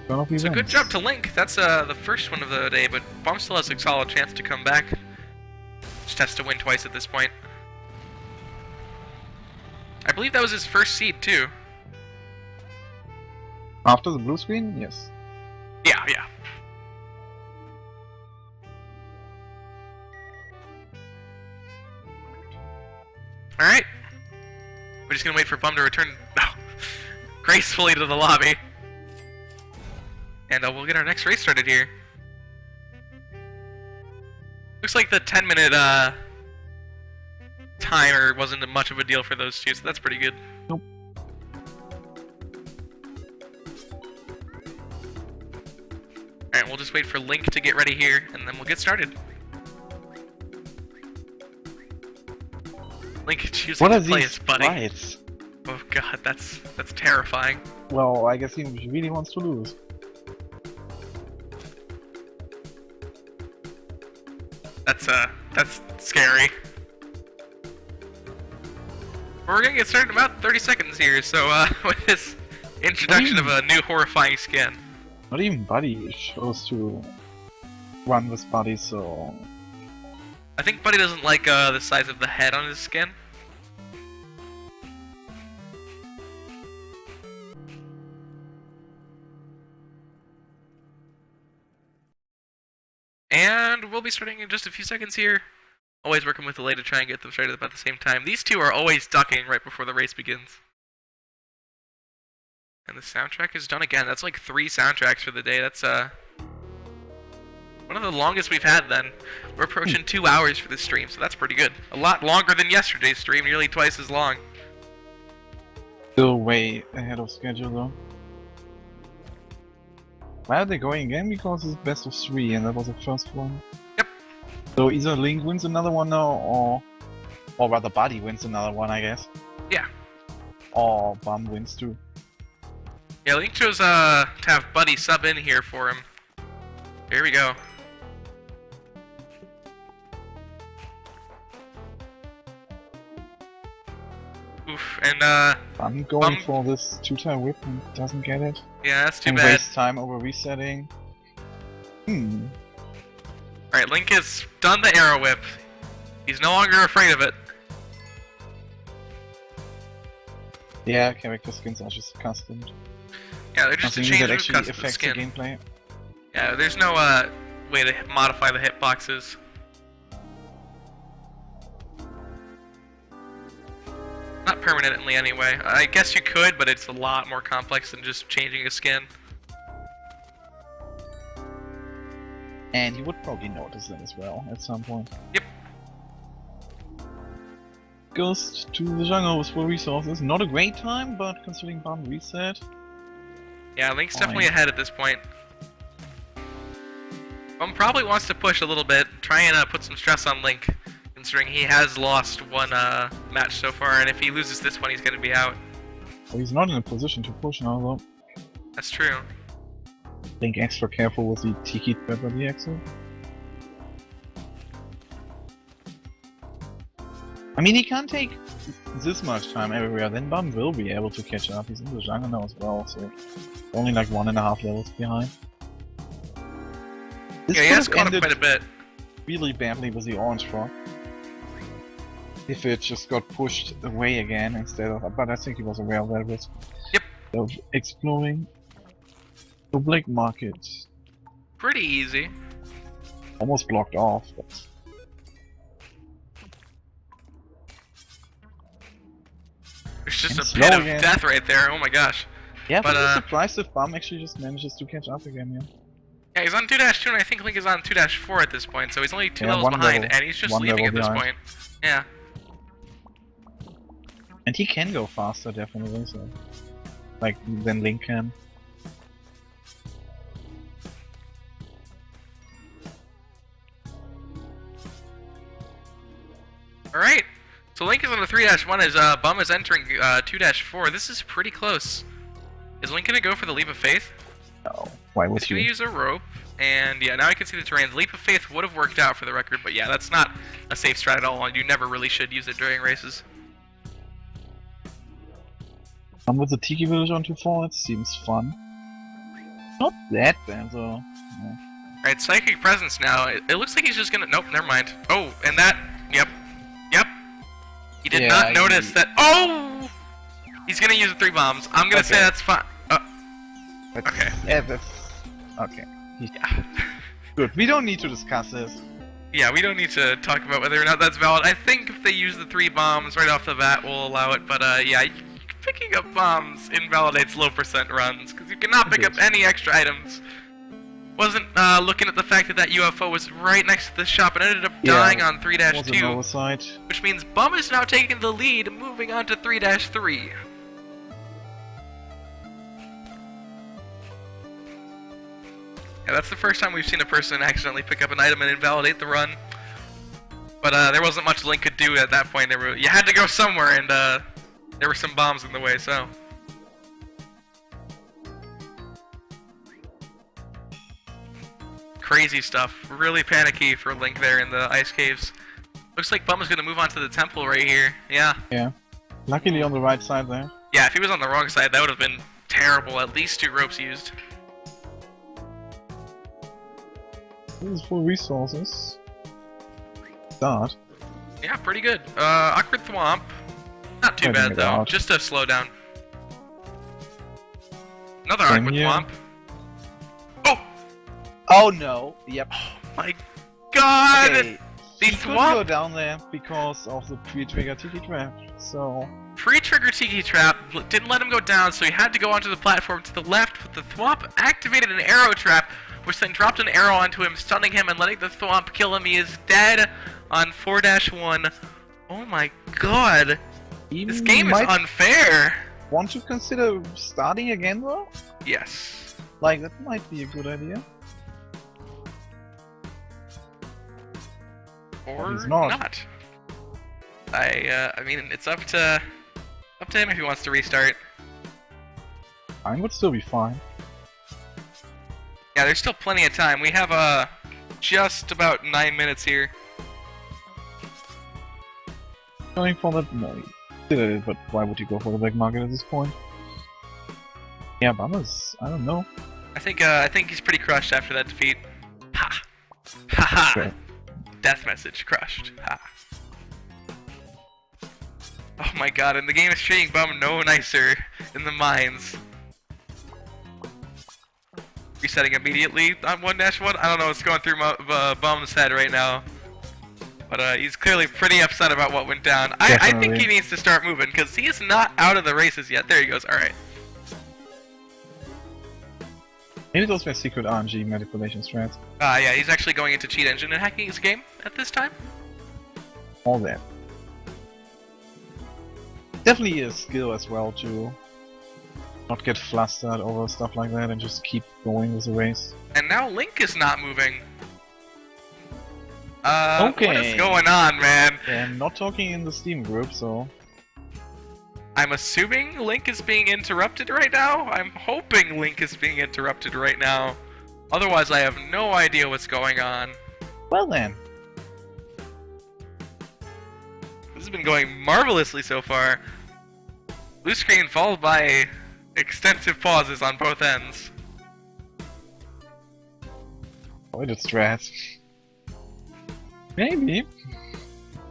So good job to Link. That's the first one of the day, but Bum still has a solid chance to come back. Just has to win twice at this point. I believe that was his first seed too. After the blue screen? Yes. Yeah, yeah. Alright. We're just gonna wait for Bum to return gracefully to the lobby. And we'll get our next race started here. Looks like the 10-minute timer wasn't much of a deal for those two, so that's pretty good. Nope. Alright, we'll just wait for Link to get ready here, and then we'll get started. Link choosing to play his buddy. Rights? Oh god, that's terrifying. Well, I guess he really wants to lose. That's scary. We're gonna get started in about 30 seconds here, so with this introduction of a new horrifying skin. Not even Buddy chose to run with Buddy, so... I think Buddy doesn't like the size of the head on his skin. And we'll be starting in just a few seconds here. Always working with delay to try and get them started about the same time. These two are always ducking right before the race begins. And the soundtrack is done again. That's like 3 soundtracks for the day. That's One of the longest we've had then. We're approaching 2 hours for this stream, so that's pretty good. A lot longer than yesterday's stream, nearly twice as long. Still way ahead of schedule though. Why are they going again? Because it's best of 3 and that was the first one. Yep. So either Link wins another one now, or rather Buddy wins another one, I guess. Yeah. Or Bum wins too. Yeah, Link chose to have Buddy sub in here for him. Here we go. Oof, and I'm going for this 2-tie whip and doesn't get it. yeah, that's too and bad. waste time over resetting. Alright, Link has done the arrow whip. He's no longer afraid of it. Yeah, character skins are just custom. Yeah, they're just a Nothing change that of actually custom affects the skin. gameplay. Yeah, there's no way to modify the hitboxes. Not permanently anyway. I guess you could, but it's a lot more complex than just changing a skin. And you would probably notice that as well at some point. Yep. Goes to the jungle with full resources. Not a great time, but considering Bum reset. Yeah, Link's Fine. definitely ahead at this point. Bum probably wants to push a little bit, try and put some stress on Link, considering he has lost one match so far, and if he loses this one, he's going to be out. Well, he's not in a position to push now though. That's true. Link extra careful with the Tiki Trap on the exit. I mean, he can't take this much time everywhere, then Bum will be able to catch up. He's in the jungle now as well, so only like 1.5 levels behind. This Yeah, he could has have caught up ended quite a bit. really badly with the orange frog. If it just got pushed away again instead of, but I think he was aware of that risk. Yep. Of exploring the black market. Pretty easy. Almost blocked off, but There's just And a slow pit of again. death right there, oh my gosh. yeah, But, but I'm surprised if Bum actually just manages to catch up again. Yeah. Yeah, he's on 2-2 and I think Link is on 2-4 at this point, so he's only 2 Yeah, levels one behind, level- and he's just one leaving at level this behind. point. Yeah. And he can go faster, definitely. So, like than Link can. Alright, so Link is on the 3-1 as Bum is entering 2-4. This is pretty close. Is Link gonna go for the Leap of Faith? No, why would He's gonna you? use a rope, and yeah, now I can see the terrain. The Leap of Faith would have worked out for the record, but yeah, that's not a safe strat at all, and you never really should use it during races. Come with the Tiki Village on 2-4, it seems fun. Not that bad though. Yeah. Alright, Psychic Presence now. It looks like he's just gonna... Nope, never mind. Oh, and that... Yep. Yep. He did Yeah, not notice that... Oh! He's gonna use the 3 bombs. I'm gonna say Okay. that's fine. That's, Okay. Yeah, that's okay. Yeah. Good. We don't need to discuss this. Yeah, we don't need to talk about whether or not that's valid. I think if they use the 3 bombs right off the bat, we'll allow it. But yeah, picking up bombs invalidates low percent runs, because you cannot pick up any extra items. Wasn't looking at the fact that that UFO was right next to the shop and ended up dying on Was an 3-2, oversight. which means Bum is now taking the lead, moving on to 3-3. Yeah, that's the first time we've seen a person accidentally pick up an item and invalidate the run. But there wasn't much Link could do at that point. You had to go somewhere, and there were some bombs in the way, so... Crazy stuff. Really panicky for Link there in the ice caves. Looks like Bum is going to move on to the temple right here. Yeah. Yeah. Luckily on the right side there. Yeah, if he was on the wrong side, that would have been terrible. At least 2 ropes used. This is full resources. Start. Yeah, pretty good. Awkward Thwomp. Not too Taking bad it though. out. Just a slowdown. Another Same Awkward here. Thwomp. Oh Oh no. Yep. my god! Okay. The He could Thwomp go down there because of the pre-trigger Tiki Trap. So pre-trigger Tiki Trap didn't let him go down, so he had to go onto the platform to the left, but the Thwomp activated an arrow trap, Then dropped an arrow onto him, stunning him and letting the Thwomp kill him. He is dead on 4-1. Oh my god. This game is unfair. Want to consider starting again though? Yes. Like, that might be a good idea. Or he's not. I mean, it's up to him if he wants to restart. Mine would still be fine. Yeah, there's still plenty of time. We have just about 9 minutes here. Going for that? No, he did it, but why would you go for the black market at this point? Yeah, Bummers, I don't know. I think he's pretty crushed after that defeat. Ha! Ha ha! Okay. Death message crushed. Ha! Oh my god, and the game is treating Bum no nicer in the mines. Resetting immediately on 1-1. I don't know what's going through Bum's head right now. But he's clearly pretty upset about what went down. I think he needs to start moving, because he is not out of the races yet. There he goes, alright. Maybe those were secret RNG manipulation strats. Yeah, he's actually going into cheat engine and hacking his game at this time. All that. Definitely a skill as well to not get flustered over stuff like that and just keep going with the race. And now Link is not moving. Okay. What is going on, man? Yeah, I'm not talking in the Steam group, so... I'm assuming Link is being interrupted right now? I'm hoping Link is being interrupted right now. Otherwise, I have no idea what's going on. Well then. This has been going marvelously so far. Blue screen followed by extensive pauses on both ends. Avoided strats. Maybe.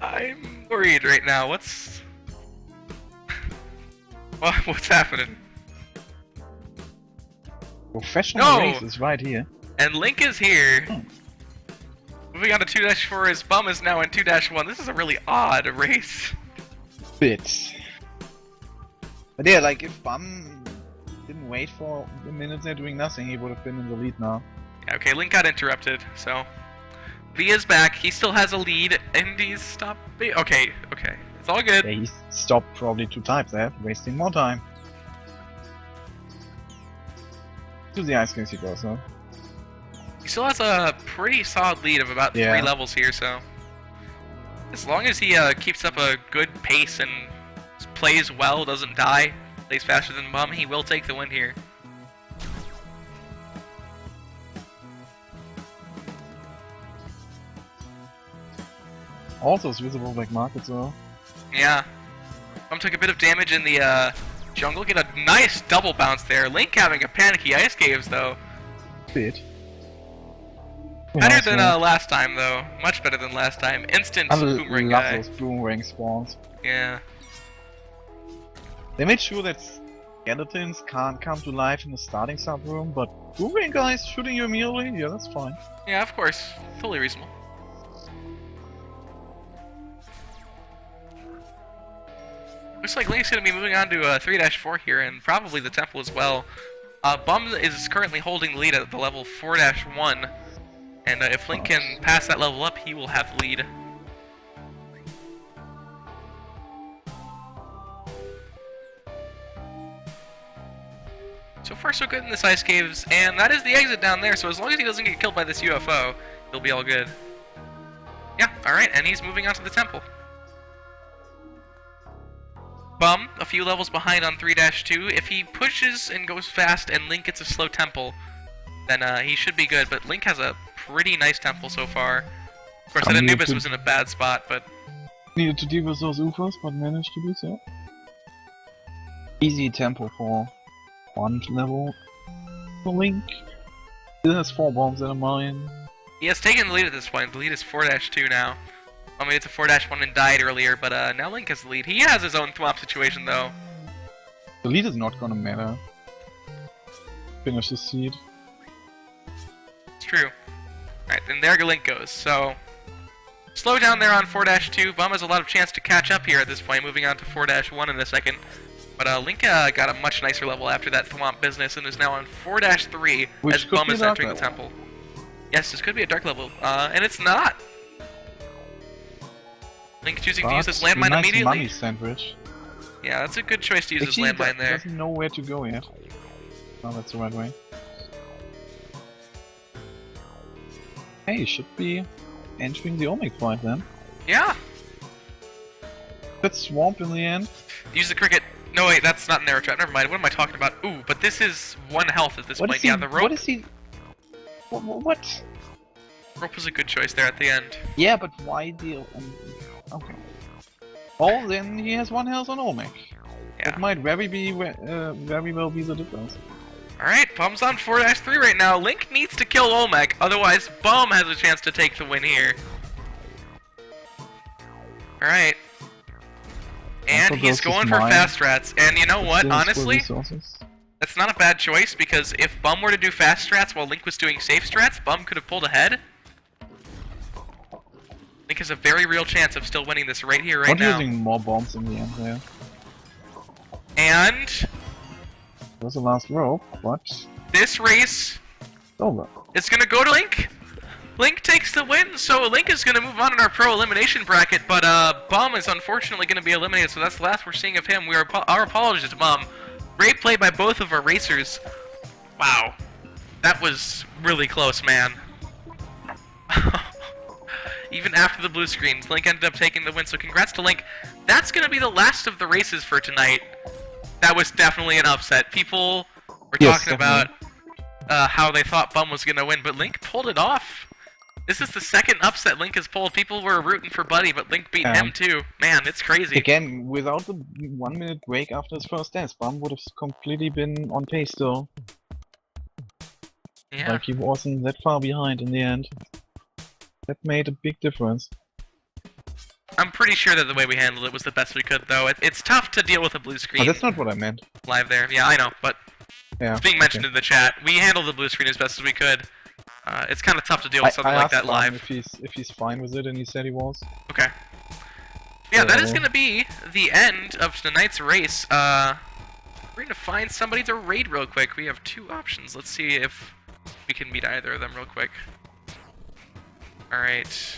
I'm worried right now. What's happening? Professional race is right here. And Link is here. Moving on to 2-4, his Bum is now in 2-1. This is a really odd race. Bit. But yeah, like if Bum didn't wait for a minute there doing nothing, he would have been in the lead now. Yeah, okay, Link got interrupted, so... V is back, he still has a lead, and he's stopping... Okay, it's all good. Yeah, he stopped probably 2 times there, wasting more time. To the ice games he goes, huh? He still has a pretty solid lead of about 3 levels here, so... As long as he keeps up a good pace and plays well, doesn't die, plays faster than Bum, he will take the win here. Also, it's visible black market, so... Yeah. Bum took a bit of damage in the jungle, get a nice double bounce there. Link having a panicky ice caves, though. Bit. Better than last time, though. Much better than last time. Instant boomerang guy. I love those boomerang spawns. Yeah. They made sure that skeletons can't come to life in the starting sub room, but boomerang guys shooting you immediately? Yeah, that's fine. Yeah, of course. Totally reasonable. Looks like Link's going to be moving on to 3-4 here, and probably the temple as well. Bum is currently holding the lead at the level 4-1, and if Link can pass that level up, he will have the lead. So far so good in this ice caves, and that is the exit down there, so as long as he doesn't get killed by this UFO, he'll be all good. Yeah, alright, and he's moving on to the temple. Bum, a few levels behind on 3-2. If he pushes and goes fast and Link gets a slow temple, then he should be good, but Link has a pretty nice temple so far. Of course, that Anubis was in a bad spot, but... Needed to deal with those UFOs, but managed to do so. Easy temple for 1 level for Link. Still has 4 bombs in a mine. He has taken the lead at this point. The lead is 4-2 now. I mean, it's a 4-1 and died earlier, but now Link has the lead. He has his own Thwomp situation, though. The lead is not gonna matter. Finish the seed. It's true. Alright, then there Link goes. So, slow down there on 4-2. Bum has a lot of chance to catch up here at this point, moving on to 4-1 in a second. But Link got a much nicer level after that Thwomp business and is now on 4-3 as Bum is entering the temple. Yes, this could be a dark level, and it's not. Link choosing to use his landmine nice immediately. money sandwich. Yeah, that's a good choice to use Actually, his landmine he there. doesn't know where to go yet. Oh, that's the right way. Hey, he should be entering the Omega fight then. Yeah. That's Swamp in the end. Use the cricket. No, wait, that's not an arrow trap. Never mind. What am I talking about? Ooh, but this is 1 health at this What point. is he? Yeah, the rope. What is he? What? Rope was a good choice there at the end. Yeah, but why the? Okay. Oh, then he has 1 health on Omega. Yeah. It might very well be the difference. Alright, Bum's on 4-3 right now. Link needs to kill Olmec, otherwise Bum has a chance to take the win here. Alright. And he's going for fast strats, and you know what, honestly, that's not a bad choice, because if Bum were to do fast strats while Link was doing safe strats, Bum could have pulled ahead. Link has a very real chance of still winning this right here, right now. Not using more bombs in the end there. And That was the last rope, but this race over. is gonna go to Link. Link takes the win, so Link is gonna move on in our pro elimination bracket, but Bum is unfortunately gonna be eliminated, so that's the last we're seeing of him. Our apologies to Bum. Great play by both of our racers. Wow. That was really close, man. Even after the blue screens, Link ended up taking the win, so congrats to Link. That's gonna be the last of the races for tonight. That was definitely an upset. People were talking about how they thought Bum was gonna win, but Link pulled it off. This is the second upset Link has pulled. People were rooting for Buddy, but Link beat him too. Man, it's crazy. Again, without the 1 minute break after his first dance, Bum would have completely been on pace still. Yeah. Like he wasn't that far behind in the end. That made a big difference. I'm pretty sure that the way we handled it was the best we could, though. It's tough to deal with a blue screen Oh, that's not what I meant. live there. Yeah, I know, but Yeah. it's being mentioned in the chat. We handled the blue screen as best as we could. It's kind of tough to deal with something like that live. If he's fine with it, and he said he was. Okay. Yeah, that is going to be the end of tonight's race. We're going to find somebody to raid real quick. We have 2 options. Let's see if we can beat either of them real quick. Alright.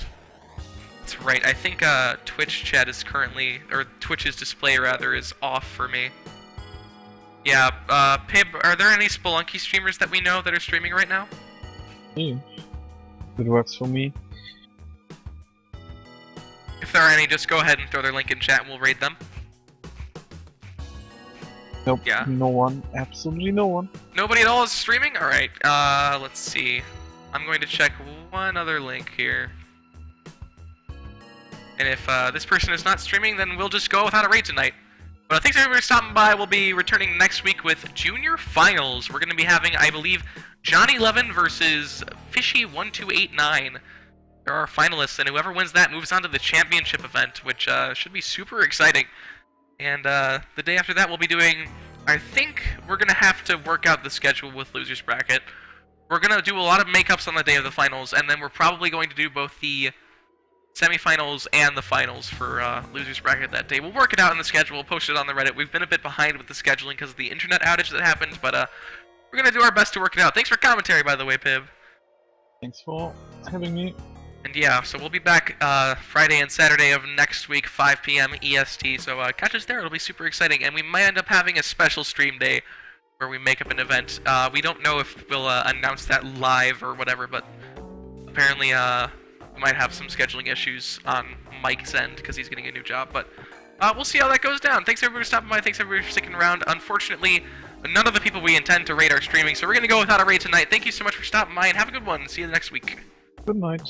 That's right. I think Twitch chat is currently, or Twitch's display rather, is off for me. Yeah, Pib, are there any Spelunky streamers that we know that are streaming right now? It works for me. If there are any, just go ahead and throw their link in chat and we'll raid them. Nope, Yeah. no one. Absolutely no one. Nobody at all is streaming? Alright, let's see. I'm going to check one other link here. And if this person is not streaming, then we'll just go without a raid tonight. But thanks everybody for stopping by. We'll be returning next week with Junior Finals. We're going to be having, I believe, Johnny Levin versus Fishy1289. There are finalists, and whoever wins that moves on to the championship event, which should be super exciting. And the day after that, we'll be doing... I think we're going to have to work out the schedule with Losers Bracket. We're going to do a lot of makeups on the day of the finals, and then we're probably going to do both the semifinals and the finals for Losers Bracket that day. We'll work it out in the schedule, we'll post it on the Reddit. We've been a bit behind with the scheduling because of the internet outage that happened, but we're going to do our best to work it out. Thanks for commentary, by the way, Pib. Thanks for having me. And yeah, so we'll be back Friday and Saturday of next week, 5 p.m. EST, so catch us there, it'll be super exciting. And we might end up having a special stream day where we make up an event. We don't know if we'll announce that live or whatever, but apparently we might have some scheduling issues on Mike's end because he's getting a new job, but we'll see how that goes down. Thanks everybody for stopping by, thanks everybody for sticking around. Unfortunately, none of the people we intend to raid are streaming, so we're going to go without a raid tonight. Thank you so much for stopping by, and have a good one. See you next week. Good night.